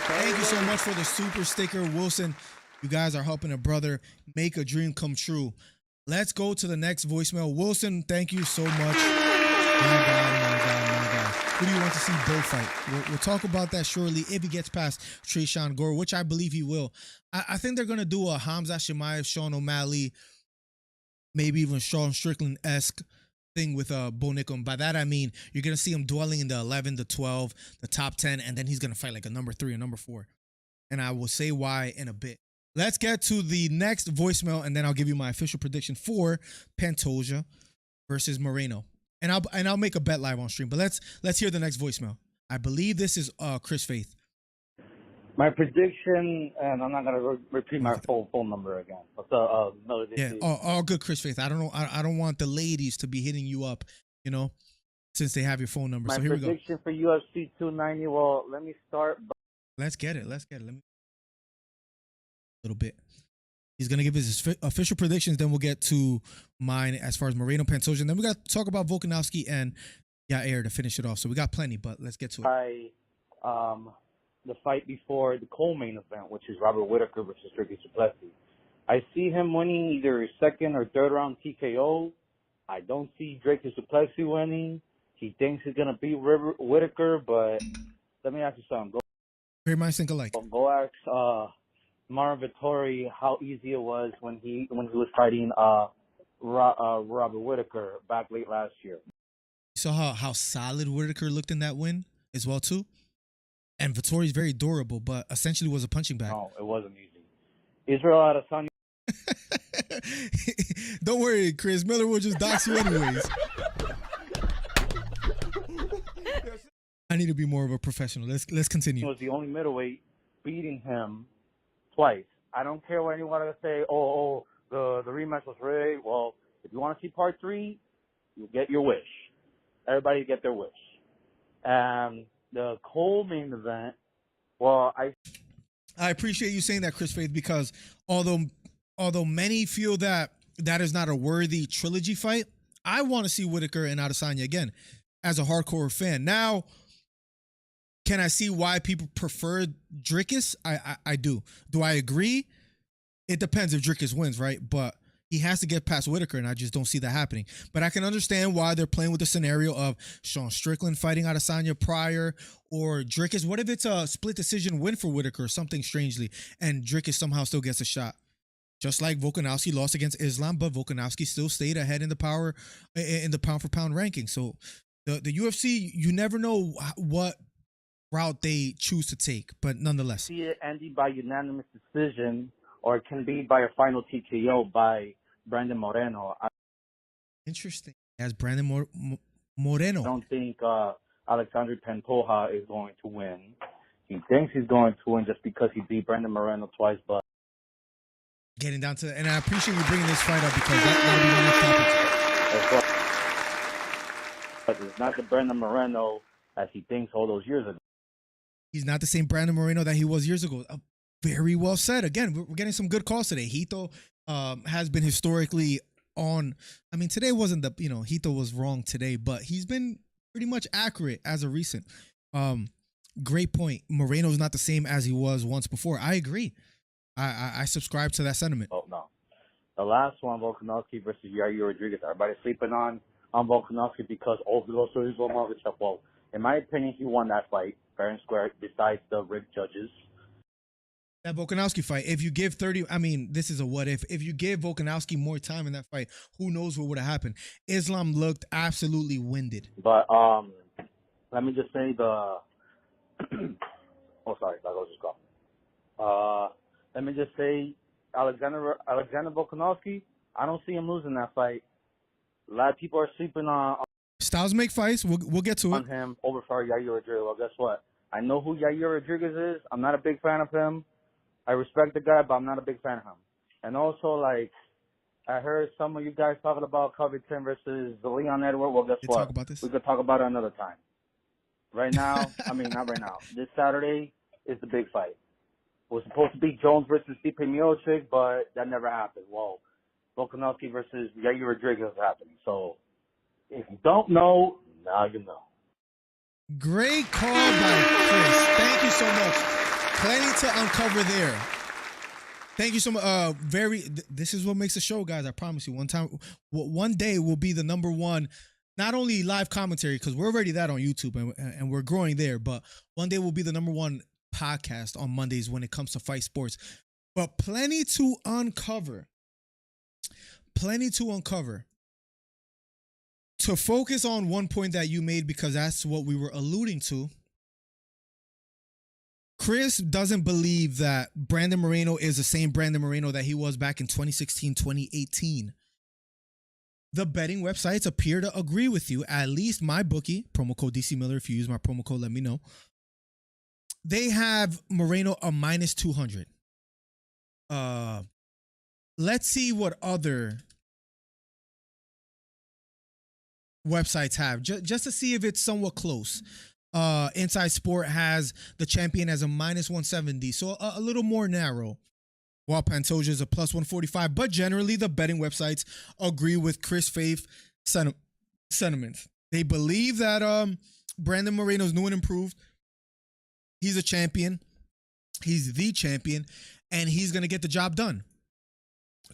Thank you so much for the super sticker, Wilson. You guys are helping a brother make a dream come true. Let's go to the next voicemail. Wilson, thank you so much. My God. Who do you want to see Bo fight? We'll talk about that shortly if he gets past Tresean Gore, which I believe he will. I think they're going to do a Hamza Chimaev, Sean O'Malley, maybe even Sean Strickland-esque thing with Bo Nickal. And by that, I mean you're going to see him dwelling in the 11, the 12, the top 10, and then he's going to fight like a number 3 or number 4. And I will say why in a bit. Let's get to the next voicemail, and then I'll give you my official prediction for Pantoja versus Moreno. And I'll make a bet live on stream. But let's hear the next voicemail. I believe this is Chris Faith. My prediction, and I'm not gonna repeat my full phone number again. But MillerDC. Yeah, all good, Chris Faith. I don't know. I don't want the ladies to be hitting you up, since they have your phone number. So here we go. My prediction for UFC 290. Well, let me start. Let's get it. Let me a little bit. He's going to give his official predictions. Then we'll get to mine as far as Moreno, Pantoja. And then we got to talk about Volkanovski and Yair to finish it off. So we got plenty, but let's get to it. The fight before the co-main event, which is Robert Whittaker versus Whittaker Du Plessis. I see him winning either second or third round TKO. I don't see Drake Du Plessis winning. He thinks he's going to beat Whittaker, but let me ask you something. Great minds think alike. Go ask Marvin Vettori how easy it was when he was fighting Robert Whittaker back late last year. You saw how solid Whittaker looked in that win as well too, and Vettori's very durable, but essentially was a punching bag. No, it wasn't easy. Israel Adesanya. Don't worry, Chris. Miller will just dox you anyways. I need to be more of a professional. Let's continue. He was the only middleweight beating him twice. I don't care what anyone to say. The rematch was rigged. Well, if you want to see part 3, you get your wish. Everybody get their wish. And the co-main event. Well, I appreciate you saying that, Chris Faith, because although many feel that is not a worthy trilogy fight, I want to see Whittaker and Adesanya again as a hardcore fan. Now, can I see why people prefer Dricus? I do. Do I agree? It depends if Dricus wins, right? But he has to get past Whittaker, and I just don't see that happening. But I can understand why they're playing with the scenario of Sean Strickland fighting Adesanya prior, or Dricus. What if it's a split decision win for Whittaker or something strangely, and Dricus somehow still gets a shot? Just like Volkanovski lost against Islam, but Volkanovski still stayed ahead in the pound for pound ranking. So the UFC, you never know what route they choose to take, but nonetheless. See it ending by unanimous decision, or it can be by a final TKO by Brandon Moreno. Interesting. As Brandon Moreno. I don't think Alexandre Pantoja is going to win. He thinks he's going to win just because he beat Brandon Moreno twice, but getting down to, and I appreciate you bringing this fight up because that'll be my next topic. But it's not the Brandon Moreno as he thinks all those years ago. He's not the same Brandon Moreno that he was years ago. Very well said. Again, we're getting some good calls today. Hito has been historically on. I mean, today wasn't the, Hito was wrong today, but he's been pretty much accurate as of recent. Great point. Moreno's not the same as he was once before. I agree. I subscribe to that sentiment. Oh, no. The last one, Volkanovski versus Yair Rodriguez. Everybody's sleeping on Volkanovski because well, in my opinion, he won that fight fair and square besides the rigged judges. That Volkanovski fight. If you give 30, I mean, this is a what if. If you give Volkanovski more time in that fight, who knows what would have happened? Islam looked absolutely winded. But let me just say the. Oh, sorry, that was just gone. Let me just say, Alexander Volkanovski. I don't see him losing that fight. A lot of people are sleeping on Styles make fights. We'll get to it. on him over for Yair Rodriguez. Well, guess what? I know who Yair Rodriguez is. I'm not a big fan of him. I respect the guy, but I'm not a big fan of him. And also, like, I heard some of you guys talking about Covington versus Leon Edwards. Well, guess what? Talk about this. We could talk about it another time. Right now, I mean, not right now. This Saturday is the big fight. It was supposed to be Jones versus Stipe Miocic, but that never happened. Well, Volkanovski versus Yair Rodriguez is happening. So, if you don't know, now you know. Great call by Chris. Thank you so much. Plenty to uncover there. Thank you so much. This is what makes the show, guys. I promise you. One day we'll be the #1, not only live commentary, because we're already that on YouTube and we're growing there, but one day we'll be the #1 podcast on Mondays when it comes to fight sports. But plenty to uncover. Plenty to uncover. To focus on one point that you made, because that's what we were alluding to. Chris doesn't believe that Brandon Moreno is the same Brandon Moreno that he was back in 2016, 2018. The betting websites appear to agree with you. At least my bookie, promo code DC Miller. If you use my promo code, let me know. They have Moreno a -200. Let's see what other websites have, just to see if it's somewhat close. Inside Sport has the champion as a -170, so a little more narrow, while Pantoja is a +145. But generally, the betting websites agree with Chris Faith sentiments. They believe that Brandon Moreno is new and improved. He's a champion. He's the champion, and he's gonna get the job done.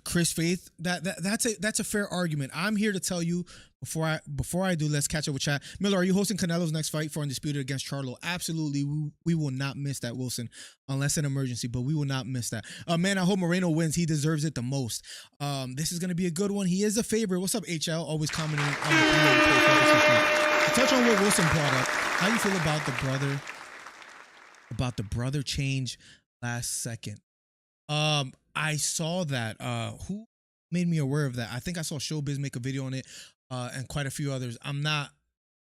Chris Faith, that's a fair argument. I'm here to tell you before I do, let's catch up with chat. Miller, are you hosting Canelo's next fight for Undisputed against Charlo? Absolutely. We will not miss that, Wilson, unless an emergency, but we will not miss that. Man, I hope Moreno wins. He deserves it the most. This is going to be a good one. He is a favorite. What's up, HL? Always commenting on the to touch on what Wilson brought up. How you feel about the brother change last second? I saw that. Who made me aware of that? I think I saw Showbiz make a video on it, and quite a few others. I'm not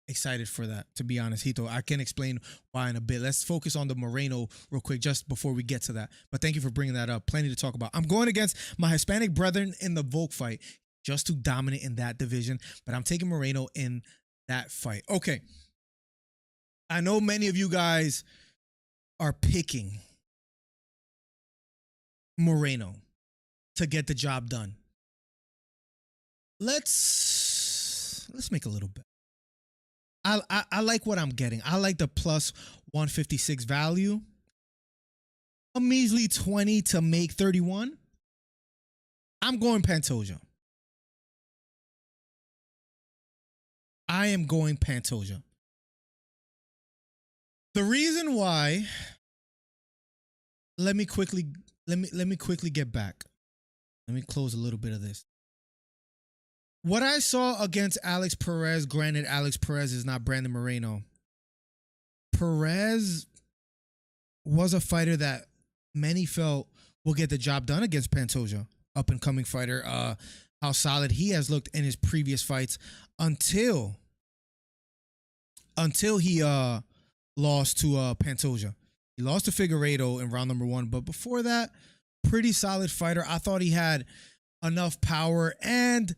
excited for that, to be honest, Hito. I can explain why in a bit. Let's focus on the Moreno real quick, just before we get to that. But thank you for bringing that up. Plenty to talk about. I'm going against my Hispanic brethren in the Volk fight, just too dominant in that division. But I'm taking Moreno in that fight. Okay. I know many of you guys are picking Moreno to get the job done. Let's make a little bet. I like what I'm getting. I like the +156 value. A measly 20 to make 31. I'm going Pantoja. I am going Pantoja. The reason why, let me quickly get back. Let me close a little bit of this. What I saw against Alex Perez, granted Alex Perez is not Brandon Moreno. Perez was a fighter that many felt will get the job done against Pantoja. Up and coming fighter. How solid he has looked in his previous fights until he lost to Pantoja. He lost to Figueiredo in round #1, but before that, pretty solid fighter. I thought he had enough power and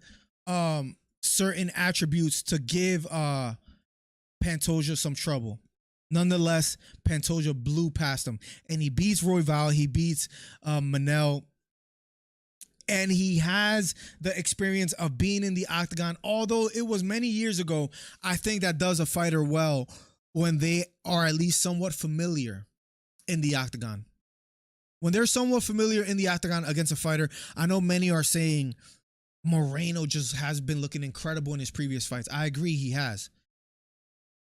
certain attributes to give Pantoja some trouble. Nonetheless, Pantoja blew past him, and he beats Royval. He beats Manel, and he has the experience of being in the octagon. Although it was many years ago, I think that does a fighter well when they are at least somewhat familiar in the octagon. When they're somewhat familiar in the octagon against a fighter, I know many are saying Moreno just has been looking incredible in his previous fights. I agree, he has.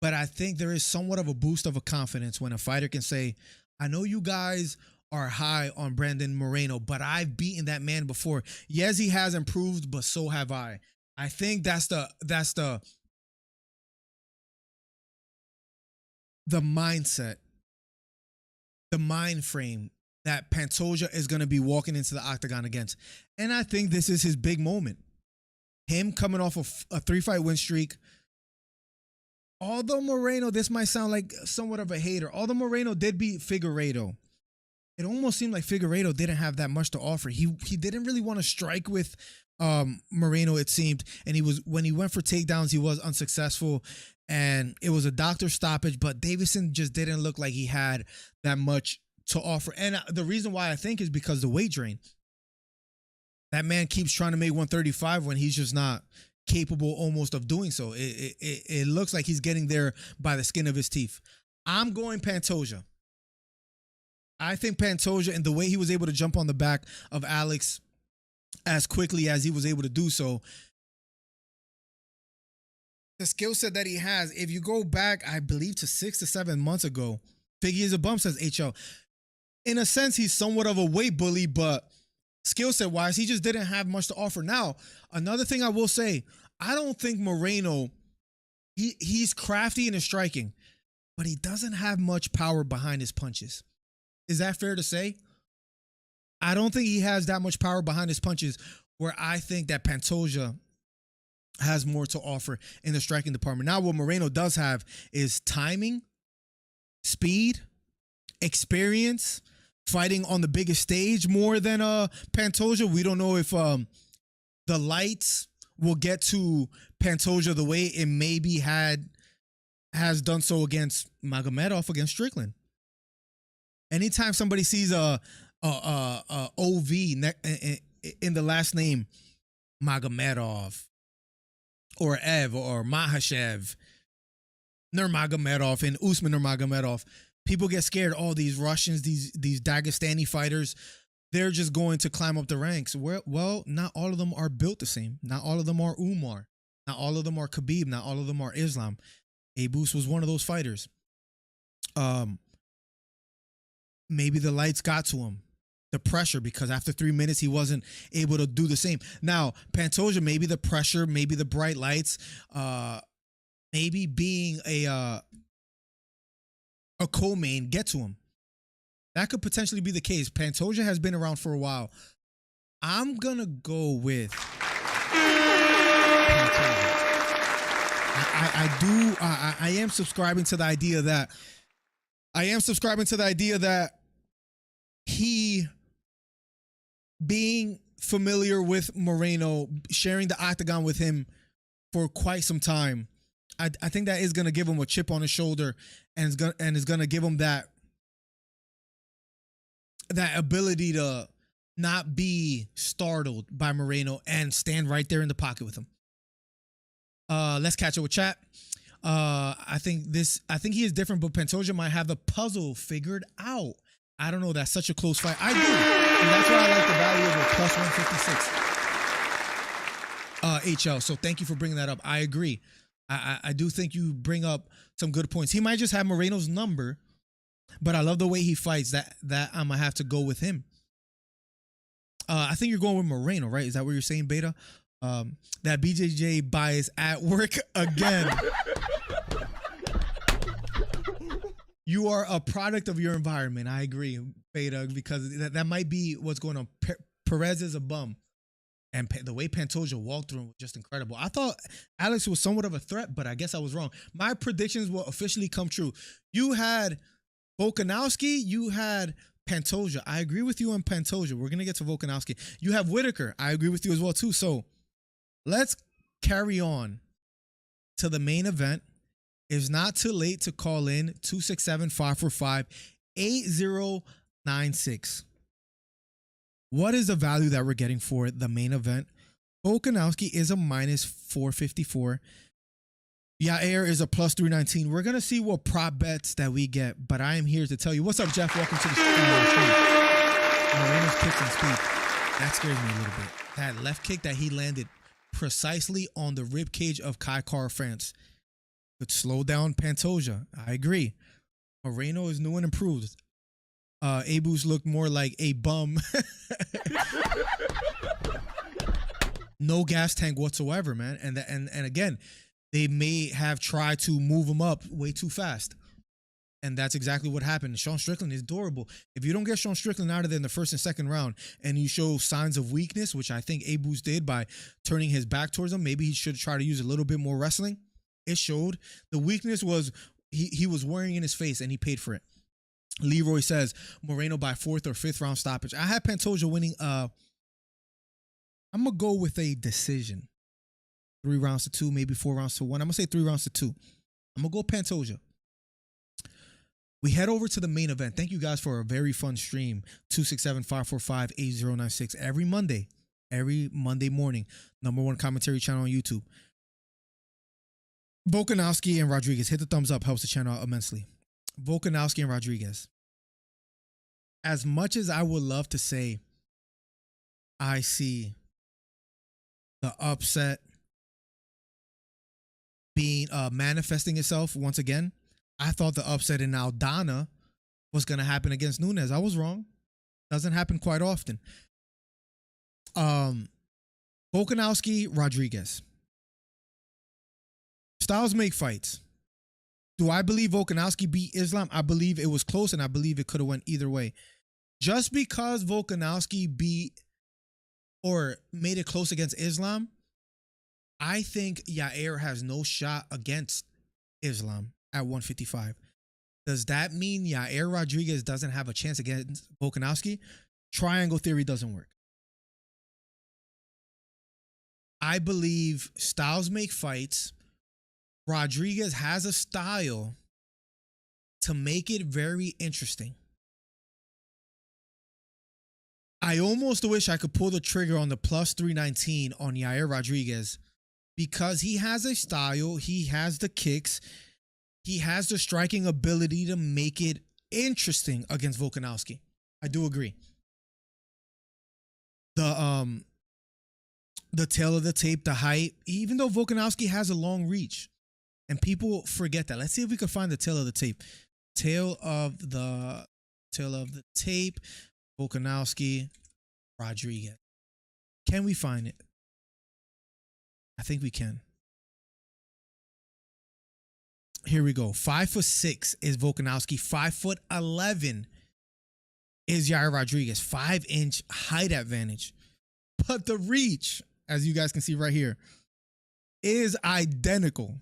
But I think there is somewhat of a boost of a confidence when a fighter can say, I know you guys are high on Brandon Moreno, but I've beaten that man before. Yes, he has improved, but so have I. I think that's the mindset, the mind frame that Pantoja is going to be walking into the octagon against. And I think this is his big moment. Him coming off of a 3-fight win streak. Although Moreno, this might sound like somewhat of a hater, although Moreno did beat Figueiredo, it almost seemed like Figueiredo didn't have that much to offer. He didn't really want to strike with Moreno, it seemed. And when he went for takedowns, he was unsuccessful. And it was a doctor stoppage, but Davison just didn't look like he had that much to offer. And the reason why I think is because the weight drain. That man keeps trying to make 135 when he's just not capable almost of doing so. It looks like he's getting there by the skin of his teeth. I'm going Pantoja. I think Pantoja, and the way he was able to jump on the back of Alex as quickly as he was able to do so, the skill set that he has, if you go back, I believe, to 6 to 7 months ago, Figgy is a bum, says HL. In a sense, he's somewhat of a weight bully, but skill set wise, he just didn't have much to offer. Now, another thing I will say, I don't think Moreno, he's crafty in his striking, but he doesn't have much power behind his punches. Is that fair to say? I don't think he has that much power behind his punches, where I think that Pantoja has more to offer in the striking department. Now, what Moreno does have is timing, speed, experience, fighting on the biggest stage more than Pantoja. We don't know if the lights will get to Pantoja the way it maybe has done so against Magomedov, against Strickland. Anytime somebody sees a OV in the last name Magomedov or Ev or Mahashev, Nurmagomedov and Usman Nurmagomedov, people get scared. Oh, these Russians, these Dagestani fighters, they're just going to climb up the ranks. Well, not all of them are built the same. Not all of them are Umar. Not all of them are Khabib. Not all of them are Islam. Abus was one of those fighters. Maybe the lights got to him. The pressure, because after 3 minutes, he wasn't able to do the same. Now, Pantoja, maybe the pressure, maybe the bright lights, maybe being a co-main get to him. That could potentially be the case. Pantoja has been around for a while. I'm going to go with Pantoja. I am subscribing to the idea that he, being familiar with Moreno, sharing the octagon with him for quite some time, I think that is going to give him a chip on his shoulder, and is going to give him that ability to not be startled by Moreno and stand right there in the pocket with him. Let's catch up with chat. I think he is different, but Pantoja might have the puzzle figured out. I don't know. That's such a close fight. I do. And that's why I like the value of a plus 156. HL. So thank you for bringing that up. I agree. I do think you bring up some good points. He might just have Moreno's number, but I love the way he fights. That I'm going to have to go with him. I think you're going with Moreno, right? Is that what you're saying, Beta? That BJJ bias at work again. You are a product of your environment. I agree, Beta, because that might be what's going on. Perez is a bum. And the way Pantoja walked through him was just incredible. I thought Alex was somewhat of a threat, but I guess I was wrong. My predictions will officially come true. You had Volkanovski. You had Pantoja. I agree with you on Pantoja. We're going to get to Volkanovski. You have Whittaker. I agree with you as well, too. So let's carry on to the main event. It's not too late to call in 267-545-8096. What is the value that we're getting for the main event? Volkanovski is a minus 454. Yair is a plus 319. We're going to see what prop bets that we get, but I am here to tell you. What's up, Jeff? Welcome to the stream. Moreno's kicks and speed. That scares me a little bit. That left kick that he landed precisely on the rib cage of Kai Kara-France could slow down Pantoja. I agree. Moreno is new and improved. Abus looked more like a bum. No gas tank whatsoever, man. And again, they may have tried to move him up way too fast. And that's exactly what happened. Sean Strickland is durable. If you don't get Sean Strickland out of there in the first and second round and you show signs of weakness, which I think Abus did by turning his back towards him, maybe he should try to use a little bit more wrestling. It showed. The weakness was he was worrying in his face and he paid for it. Leroy says Moreno by 4th or 5th round stoppage. I had Pantoja winning. I'm going to go with a decision. 3 rounds to 2, maybe 4 rounds to 1. I'm going to say 3 rounds to 2. I'm going to go Pantoja. We head over to the main event. Thank you guys for a very fun stream. 267-545-8096 every Monday morning. #1 commentary channel on YouTube. Volkanovski and Rodriguez. Hit the thumbs up. Helps the channel out immensely. Volkanovski and Rodriguez. As much as I would love to say I see the upset being manifesting itself once again, I thought the upset in Aldana was going to happen against Nunes. I was wrong. Doesn't happen quite often. Volkanovski, Rodriguez. Styles make fights. Do I believe Volkanovski beat Islam? I believe it was close, and I believe it could have went either way. Just because Volkanovski beat or made it close against Islam, I think Yair has no shot against Islam at 155. Does that mean Yair Rodriguez doesn't have a chance against Volkanovski? Triangle theory doesn't work. I believe styles make fights. Rodriguez has a style to make it very interesting. I almost wish I could pull the trigger on the plus 319 on Yair Rodriguez because he has a style, he has the kicks, he has the striking ability to make it interesting against Volkanovski. I do agree. The tail of the tape, the height, even though Volkanovski has a long reach, and people forget that. Let's see if we can find the tail of the tape. Tail of the tape, Volkanovski, Rodriguez. Can we find it? I think we can. Here we go. 5'6" is Volkanovski. 5'11" is Yair Rodriguez. 5-inch height advantage. But the reach, as you guys can see right here, is identical.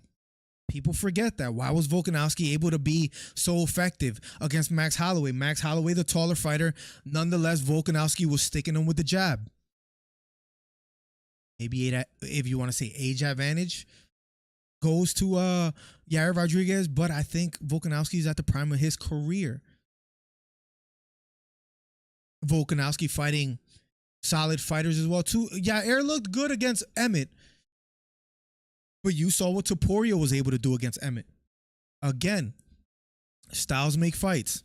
People forget that. Why was Volkanovski able to be so effective against Max Holloway? Max Holloway, the taller fighter. Nonetheless, Volkanovski was sticking him with the jab. Maybe if you want to say age advantage goes to Yair Rodriguez, but I think Volkanovski is at the prime of his career. Volkanovski fighting solid fighters as well too. Yair looked good against Emmett, but you saw what Topuria was able to do against Emmett. Again, styles make fights.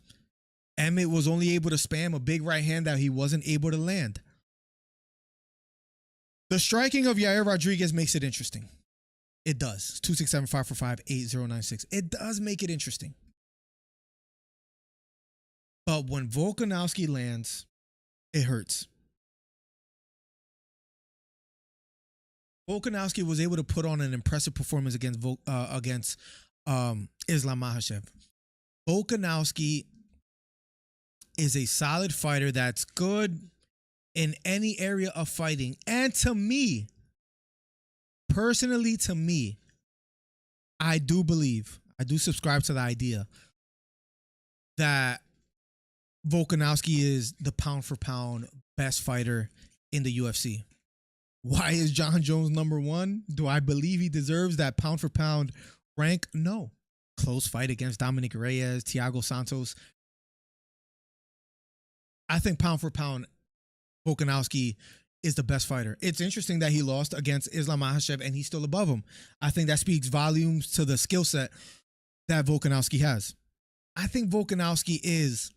Emmett was only able to spam a big right hand that he wasn't able to land. The striking of Yair Rodriguez makes it interesting. It does. 267-545-8096. It does make it interesting. But when Volkanovski lands, it hurts. Volkanovski was able to put on an impressive performance against Islam Makhachev. Volkanovski is a solid fighter that's good in any area of fighting. And to me, personally to me, I do subscribe to the idea that Volkanovski is the pound for pound best fighter in the UFC. Why is John Jones #1? Do I believe he deserves that pound for pound rank? No. Close fight against Dominic Reyes, Thiago Santos. I think pound for pound, Volkanovski is the best fighter. It's interesting that he lost against Islam Makhachev and he's still above him. I think that speaks volumes to the skill set that Volkanovski has. I think Volkanovski is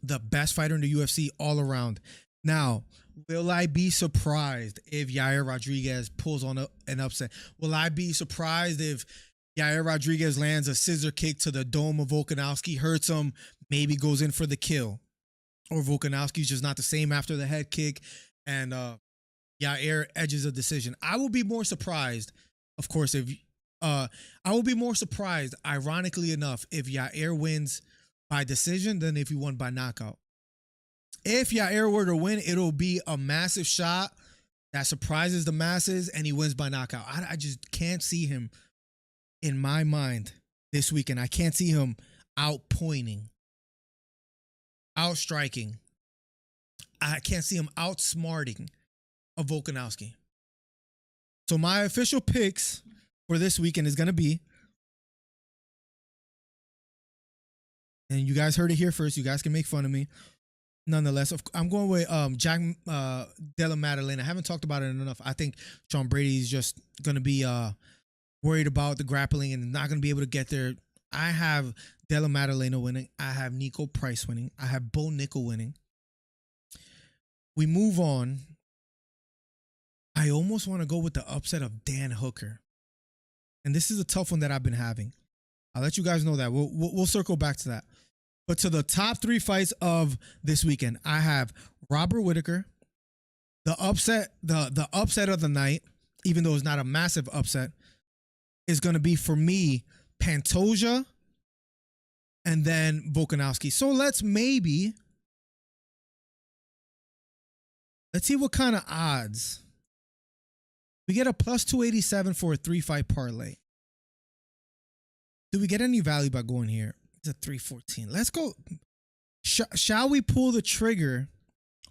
the best fighter in the UFC all around. Now, will I be surprised if Yair Rodriguez pulls on an upset? Will I be surprised if Yair Rodriguez lands a scissor kick to the dome of Volkanovski, hurts him, maybe goes in for the kill. Or Volkanovski's just not the same after the head kick, and Yair edges a decision. I will be more surprised, of course, if I will be more surprised, ironically enough, if Yair wins by decision than if he won by knockout. If Yair were to win, it'll be a massive shot that surprises the masses, and he wins by knockout. I just can't see him, in my mind, this weekend. I can't see him outpointing, outstriking. I can't see him outsmarting a Volkanovski. So my official picks for this weekend is going to be, and you guys heard it here first, you guys can make fun of me. Nonetheless, I'm going with Jack Della Maddalena. I haven't talked about it enough. I think Sean Brady is just going to be worried about the grappling and not going to be able to get there. I have Della Maddalena winning. I have Nico Price winning. I have Bo Nickal winning. We move on. I almost want to go with the upset of Dan Hooker. And this is a tough one that I've been having. I'll let you guys know that. We'll circle back to that. But to the top 3 fights of this weekend, I have Robert Whittaker. The upset of the night, even though it's not a massive upset, is going to be, for me, Pantoja and then Volkanovski. So let's see what kind of odds. We get a plus 287 for a 3-fight parlay. Do we get any value by going here? It's a 314. Let's go. Shall we pull the trigger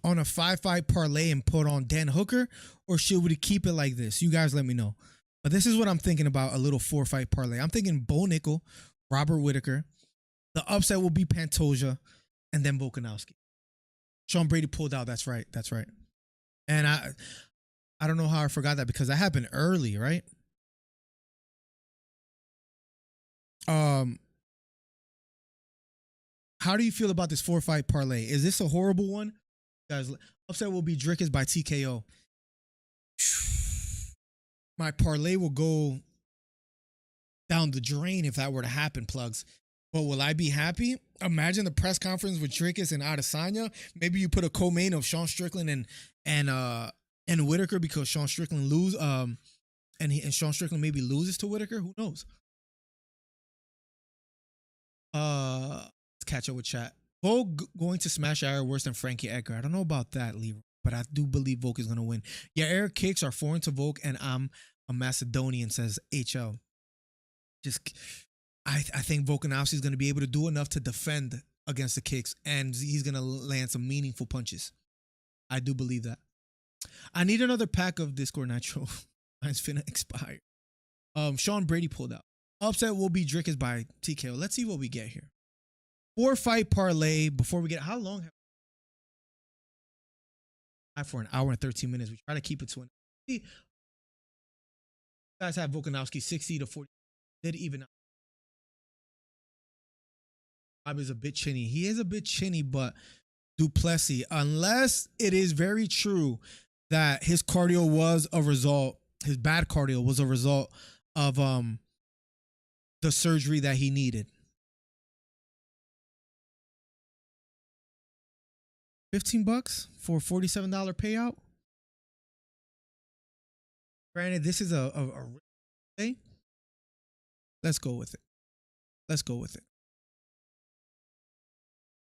on a 5-fight parlay and put on Dan Hooker, or should we keep it like this? You guys let me know. But this is what I'm thinking about, a little 4-fight parlay. I'm thinking Bo Nickal, Robert Whittaker. The upset will be Pantoja, and then Volkanovski. Sean Brady pulled out. That's right. That's right. And I don't know how I forgot that, because that happened early, right? How do you feel about this 4-fight parlay? Is this a horrible one? Guys, upset will be Drickers by TKO. My parlay will go down the drain if that were to happen, plugs. But will I be happy? Imagine the press conference with Drickers and Adesanya. Maybe you put a co-main of Sean Strickland and Whittaker, because Sean Strickland and Sean Strickland maybe loses to Whittaker. Who knows? Let's catch up with chat. Volk going to smash Yair worse than Frankie Edgar. I don't know about that, Leroy, but I do believe Volk is going to win. Yair kicks are foreign to Volk, and I'm a Macedonian, says HL. I think Volkanovski is going to be able to do enough to defend against the kicks, and he's going to land some meaningful punches. I do believe that. I need another pack of Discord Nitro. Mine's finna expire. Sean Brady pulled out. Upset will be Drickers by TKO. Let's see what we get here. 4-fight parlay before we get. How long have we for an hour and 13 minutes? We try to keep it to an hour. You guys have Volkanovski 60 to 40. Did even out. Bob is a bit chinny. He is a bit chinny, but Du Plessis, unless it is very true that his cardio was a result, his bad cardio was a result of the surgery that he needed. $15 for a $47 payout. Granted, this is a thing. Let's go with it. Let's go with it.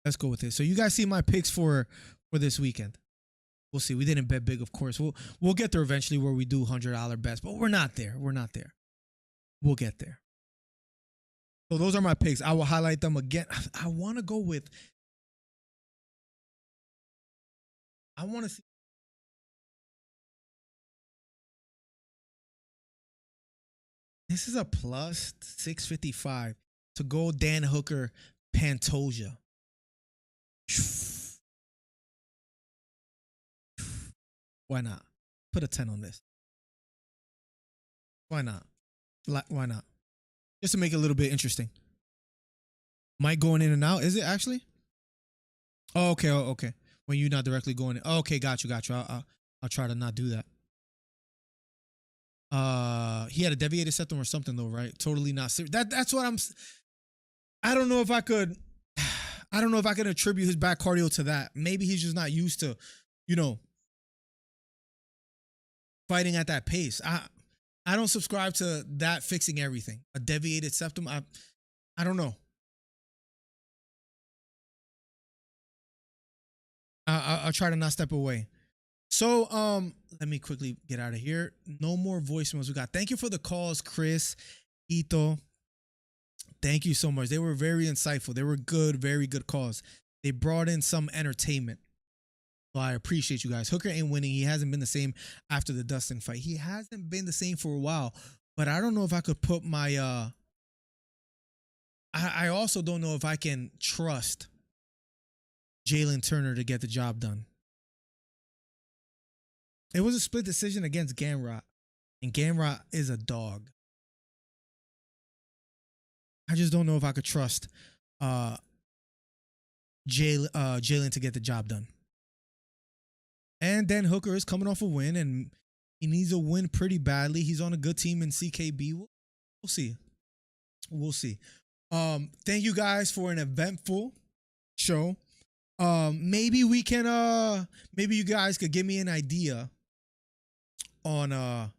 Let's go with it. So you guys see my picks for this weekend. We'll see. We didn't bet big, of course. We'll get there eventually where we do $100 bets, but we're not there. We're not there. We'll get there. So those are my picks. I will highlight them again. I want to go with. I want to see. This is a plus 655 to go Dan Hooker Pantoja. Why not? Put a 10 on this. Why not? Why not? Just to make it a little bit interesting. Mike going in and out. Is it actually? Oh, okay. Oh, okay. When you're not directly going in. Oh, okay. Got you. Got you. I'll try to not do that. He had a deviated septum or something though, right? Totally not serious. That's what I don't know if I could attribute his back cardio to that. Maybe he's just not used to, you know, fighting at that pace. I don't subscribe to that fixing everything. A deviated septum, I don't know. I'll try to not step away. So let me quickly get out of here. No more voicemails we got. Thank you for the calls, Chris, Ito. Thank you so much. They were very insightful. They were good, very good calls. They brought in some entertainment. Well, I appreciate you guys. Hooker ain't winning. He hasn't been the same after the Dustin fight. He hasn't been the same for a while. But I don't know if I could put my I also don't know if I can trust Jalen Turner to get the job done. It was a split decision against Gamrot, and Gamrot is a dog. I just don't know if I could trust Jalen to get the job done. And then Hooker is coming off a win, and he needs a win pretty badly. He's on a good team in CKB. We'll see. We'll see. Thank you guys for an eventful show. Maybe we can maybe you guys could give me an idea on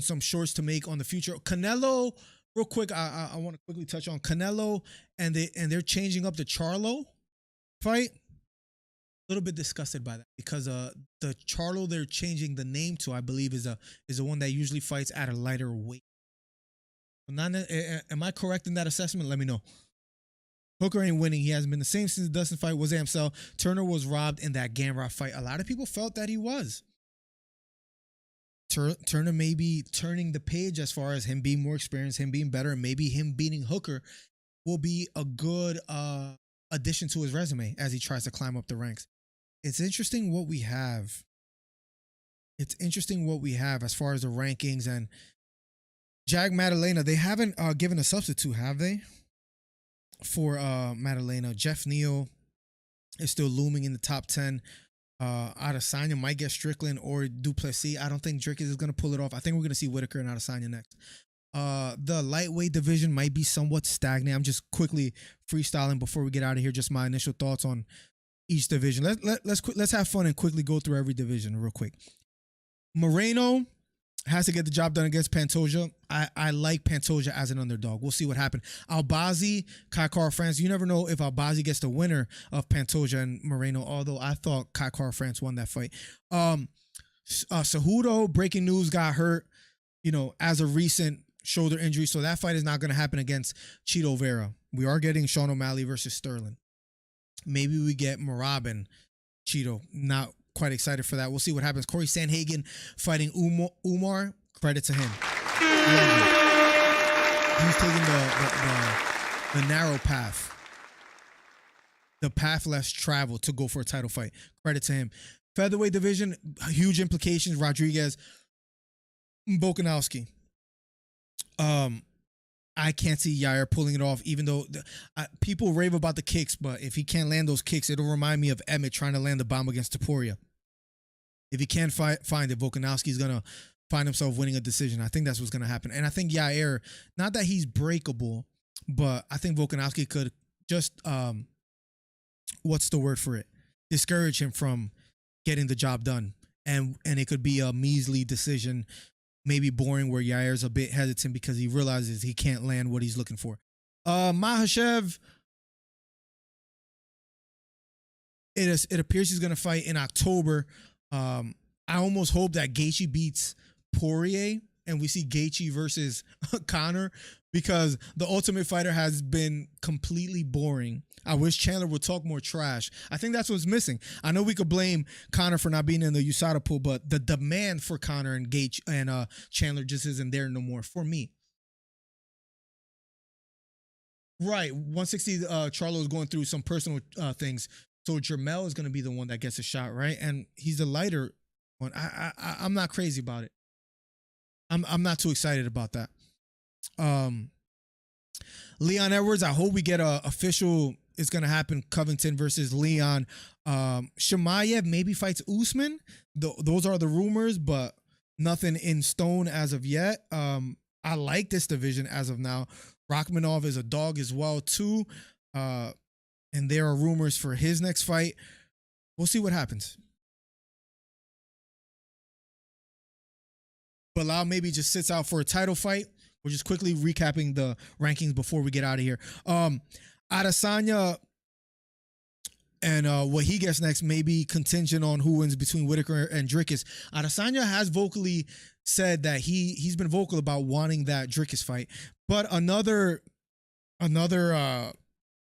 some shorts to make on the future. Canelo, real quick, I want to quickly touch on Canelo, and they're changing up the Charlo fight. A little bit disgusted by that because the Charlo they're changing the name to, I believe, is the one that usually fights at a lighter weight. Am I correct in that assessment? Let me know. Hooker ain't winning. He hasn't been the same since the Dustin fight. Was himself. Turner was robbed in that Gamrot fight. A lot of people felt that he was. Turner may be turning the page as far as him being more experienced, him being better, and maybe him beating Hooker will be a good addition to his resume as he tries to climb up the ranks. It's interesting what we have. It's interesting what we have as far as the rankings. And Jag Maddalena, they haven't given a substitute, have they? For Maddalena. Jeff Neal is still looming in the top 10. Adesanya might get Strickland or Du Plessis. I don't think Drake is going to pull it off. I think we're going to see Whittaker and Adesanya next. The lightweight division might be somewhat stagnant. I'm just quickly freestyling before we get out of here. Just my initial thoughts on each division. Let's have fun and quickly go through every division real quick. Moreno has to get the job done against Pantoja. I like Pantoja as an underdog. We'll see what happens. Albazi, Kai Kara France. You never know if Albazi gets the winner of Pantoja and Moreno, although I thought Kai Kara France won that fight. Cejudo, breaking news, got hurt, as a recent shoulder injury. So that fight is not going to happen against Chito Vera. We are getting Sean O'Malley versus Sterling. Maybe we get Marab, Chito. Not quite excited for that. We'll see what happens. Corey Sandhagen fighting Umar. Credit to him. He's taking the narrow path. The path less traveled to go for a title fight. Credit to him. Featherweight division, huge implications. Rodriguez, Volkanovski. I can't see Yair pulling it off, even though people rave about the kicks, but if he can't land those kicks, it'll remind me of Emmett trying to land the bomb against Topuria. If he can't find it, Volkanovski's going to find himself winning a decision. I think that's what's going to happen. And I think Yair, not that he's breakable, but I think Volkanovski could just, what's the word for it? Discourage him from getting the job done. And it could be a measly decision, maybe boring, where Yair's a bit hesitant because he realizes he can't land what he's looking for. Makhachev, it appears he's going to fight in October. I almost hope that Gaethje beats Poirier and we see Gaethje versus Conor, because the Ultimate Fighter has been completely boring. I wish Chandler would talk more trash. I think that's what's missing. I know we could blame Conor for not being in the USADA pool, but the demand for Conor and Gaethje and Chandler just isn't there no more for me. Right, 160. Charlo is going through some personal things, so Jermell is going to be the one that gets a shot, right? And he's the lighter one. I'm not crazy about it. I'm not too excited about that. Leon Edwards, I hope we get a official. It's going to happen. Covington versus Leon. Shemaev maybe fights Usman. Those are the rumors, but nothing in stone as of yet. I like this division as of now. Rachmanov is a dog as well too, and there are rumors for his next fight. We'll see what happens. Bilal maybe just sits out for a title fight. We're just quickly recapping the rankings before we get out of here. Adesanya and what he gets next may be contingent on who wins between Whittaker and Dricus. Adesanya has vocally said that he's been vocal about wanting that Dricus fight, but another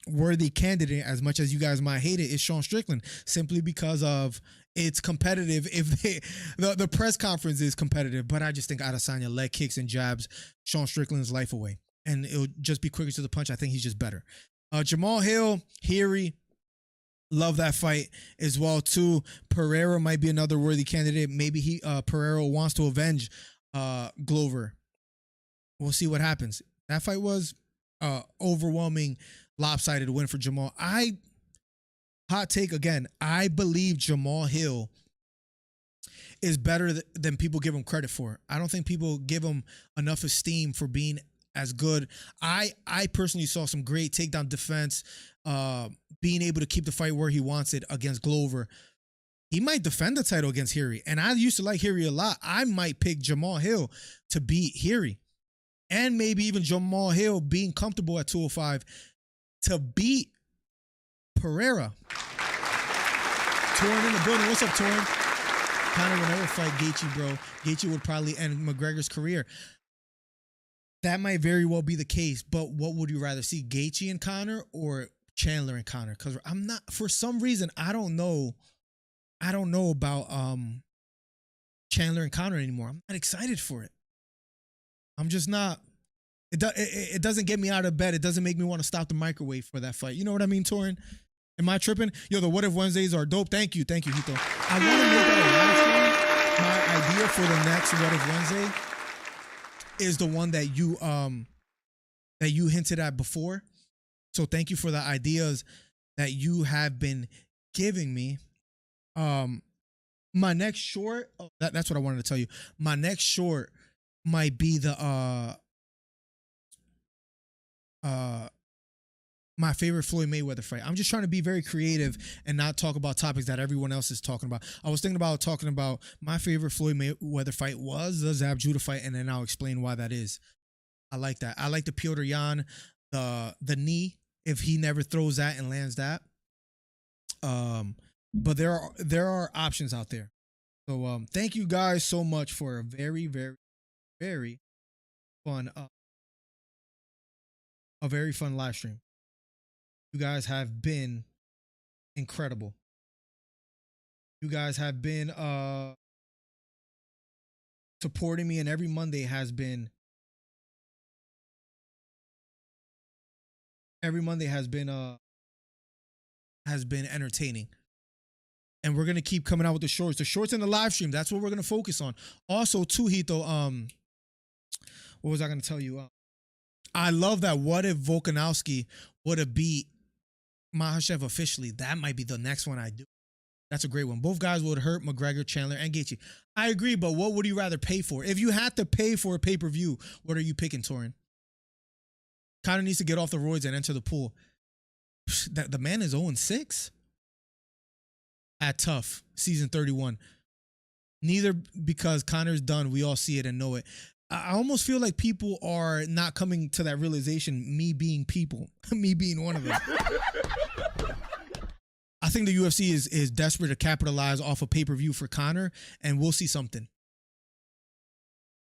worthy candidate, as much as you guys might hate it, is Sean Strickland, simply because of it's competitive. If the press conference is competitive, but I just think Adesanya leg kicks and jabs Sean Strickland's life away, and it'll just be quicker to the punch. I think he's just better. Jamal Hill, Heary, love that fight as well too. Pereira might be another worthy candidate. Maybe Pereira wants to avenge Glover. We'll see what happens. That fight was overwhelming, lopsided win for Jamal. Hot take again, I believe Jamal Hill is better than people give him credit for. I don't think people give him enough esteem for being as good. I personally saw some great takedown defense, being able to keep the fight where he wants it against Glover. He might defend the title against Heary, and I used to like Heary a lot. I might pick Jamal Hill to beat Heary, and maybe even Jamal Hill being comfortable at 205 to beat Pereira. Torin in the building. What's up, Torin? Conor would never fight Gaethje, bro. Gaethje would probably end McGregor's career. That might very well be the case, but what would you rather see, Gaethje and Conor or Chandler and Conor? Because I'm not, for some reason, I don't know about Chandler and Conor anymore. I'm not excited for it. I'm just not. It doesn't get me out of bed. It doesn't make me want to stop the microwave for that fight. You know what I mean, Torin? Am I tripping? Yo, the What If Wednesdays are dope. Thank you, Hito. I want to make that a live stream. My idea for the next What If Wednesday is the one that you hinted at before. So thank you for the ideas that you have been giving me. My next short, that's what I wanted to tell you. My next short might be the my favorite Floyd Mayweather fight. I'm just trying to be very creative and not talk about topics that everyone else is talking about. I was thinking about talking about my favorite Floyd Mayweather fight was the Zab Judah fight, and then I'll explain why that is. I like that. I like the Petr Yan, the knee, if he never throws that and lands that. But there are options out there. So thank you guys so much for a very, very, very fun a very fun live stream. You guys have been incredible. You guys have been supporting me, and every Monday has been entertaining. And we're gonna keep coming out with the shorts. The shorts and the live stream, that's what we're gonna focus on. Also, too, Hito, what was I gonna tell you? I love that. What if Volkanovski would have beat Makhachev officially? That might be the next one I do. That's a great one. Both guys would hurt McGregor, Chandler, and Gaethje. I agree, but what would you rather pay for? If you had to pay for a pay-per-view, what are you picking, Torin? Conor needs to get off the roids and enter the pool. The man is 0-6 at Tough, season 31. Neither, because Conor's done. We all see it and know it. I almost feel like people are not coming to that realization, me being people, me being one of them. I think the UFC is desperate to capitalize off a pay-per-view for Conor, and we'll see something.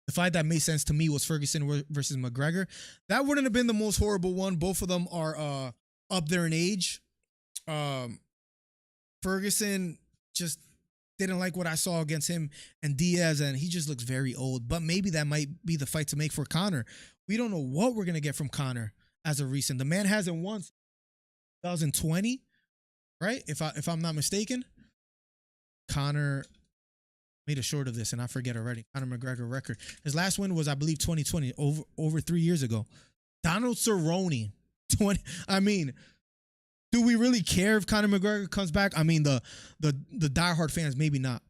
The fight that made sense to me was Ferguson versus McGregor. That wouldn't have been the most horrible one. Both of them are up there in age. Ferguson just didn't like what I saw against him and Diaz, and he just looks very old. But maybe that might be the fight to make for Conor. We don't know what we're going to get from Conor as of recent. The man hasn't won since 2020, right? If I'm not mistaken. Conor made a short of this, and I forget already. Conor McGregor record. His last win was, I believe, 2020, over 3 years ago. Donald Cerrone, 20. I mean, do we really care if Conor McGregor comes back? I mean, the diehard fans, maybe not.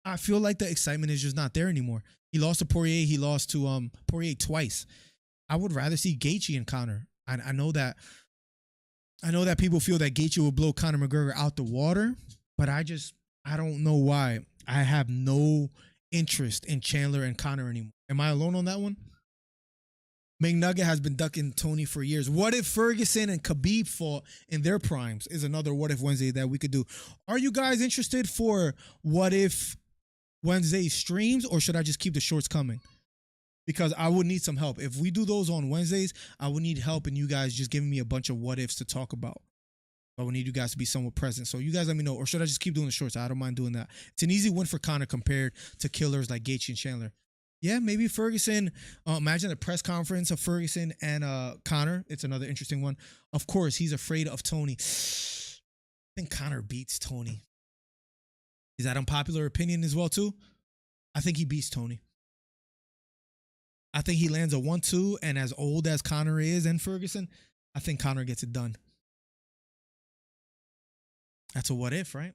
I feel like the excitement is just not there anymore. He lost to Poirier. He lost to Poirier twice. I would rather see Gaethje and Conor. I know that people feel that Gaethje will blow Conor McGregor out the water, but I don't know why. I have no interest in Chandler and Conor anymore. Am I alone on that one? McNugget has been ducking Tony for years. What if Ferguson and Khabib fought in their primes is another What If Wednesday that we could do. Are you guys interested for What If Wednesday streams, or should I just keep the shorts coming? Because I would need some help. If we do those on Wednesdays, I would need help in you guys just giving me a bunch of what ifs to talk about. I would need you guys to be somewhat present. So you guys let me know. Or should I just keep doing the shorts? I don't mind doing that. It's an easy win for Conor compared to killers like Gaethje and Chandler. Yeah, maybe Ferguson. Imagine a press conference of Ferguson and Conor. It's another interesting one. Of course, he's afraid of Tony. I think Conor beats Tony. Is that unpopular opinion as well, too? I think he beats Tony. I think he lands a 1-2, and as old as Conor is and Ferguson, I think Conor gets it done. That's a what if, right?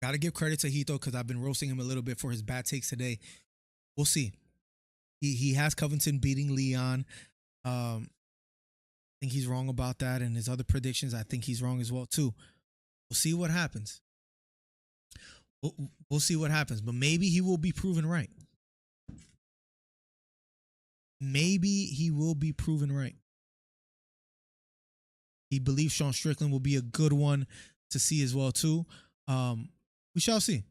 Got to give credit to Hito because I've been roasting him a little bit for his bad takes today. We'll see. He has Covington beating Leon. I think he's wrong about that, and his other predictions, I think he's wrong as well too. We'll see what happens. We'll see what happens, but maybe he will be proven right. Maybe he will be proven right. He believes Sean Strickland will be a good one to see as well too. We shall see.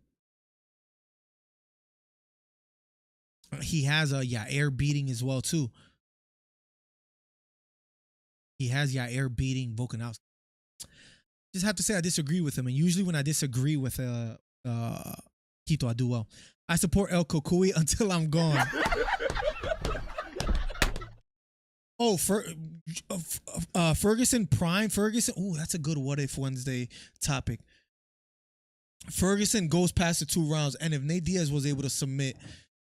He has a Yair beating as well too. He has Yair beating Volkanovski. Just have to say I disagree with him, and usually when I disagree with Hito, I do well. I support El Kokui until I'm gone. Oh, Ferguson Prime Ferguson. Oh, that's a good What If Wednesday topic. Ferguson goes past the 2 rounds, and if Nate Diaz was able to submit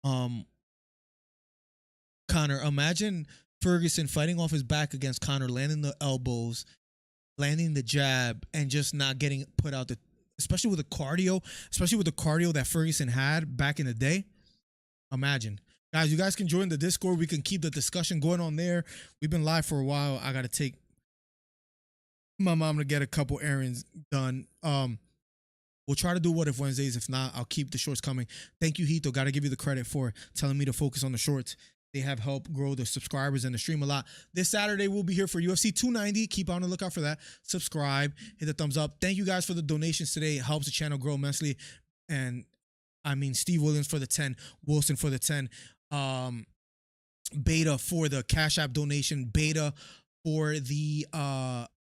Conor, imagine Ferguson fighting off his back against Conor, landing the elbows, landing the jab, and just not getting put out the, especially with the cardio that Ferguson had back in the day. Imagine. Guys, you guys can join the Discord. We can keep the discussion going on there. We've been live for a while. I got to take my mom to get a couple errands done. We'll try to do What If Wednesdays. If not, I'll keep the shorts coming. Thank you, Hito. Got to give you the credit for telling me to focus on the shorts. They have helped grow the subscribers and the stream a lot. This Saturday, we'll be here for UFC 290. Keep on the lookout for that. Subscribe. Hit the thumbs up. Thank you guys for the donations today. It helps the channel grow immensely. And I mean, Steve Williams for the 10. Wilson for the 10. Beta for the Cash App donation. Beta for the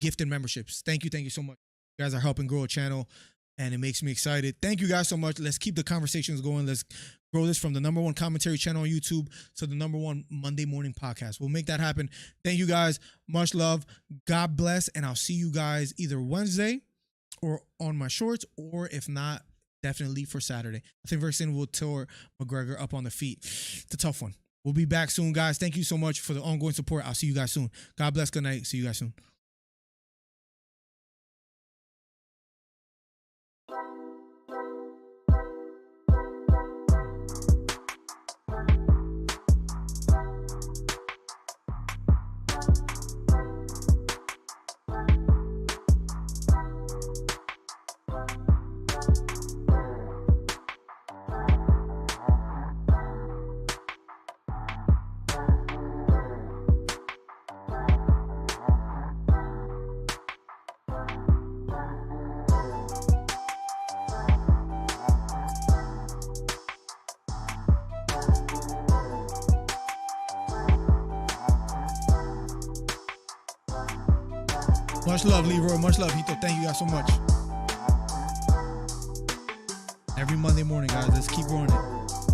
gifted memberships. Thank you so much. You guys are helping grow a channel, and it makes me excited. Thank you guys so much. Let's keep the conversations going. Let's grow this from the #1 commentary channel on YouTube to the #1 Monday morning podcast. We'll make that happen. Thank you guys. Much love. God bless. And I'll see you guys either Wednesday or on my shorts, or if not, definitely for Saturday. I think Ferguson will tear McGregor up on the feet. It's a tough one. We'll be back soon, guys. Thank you so much for the ongoing support. I'll see you guys soon. God bless. Good night. See you guys soon. Much love, Leroy. Much love, Hito. Thank you guys so much. Every Monday morning, guys. Let's keep growing it.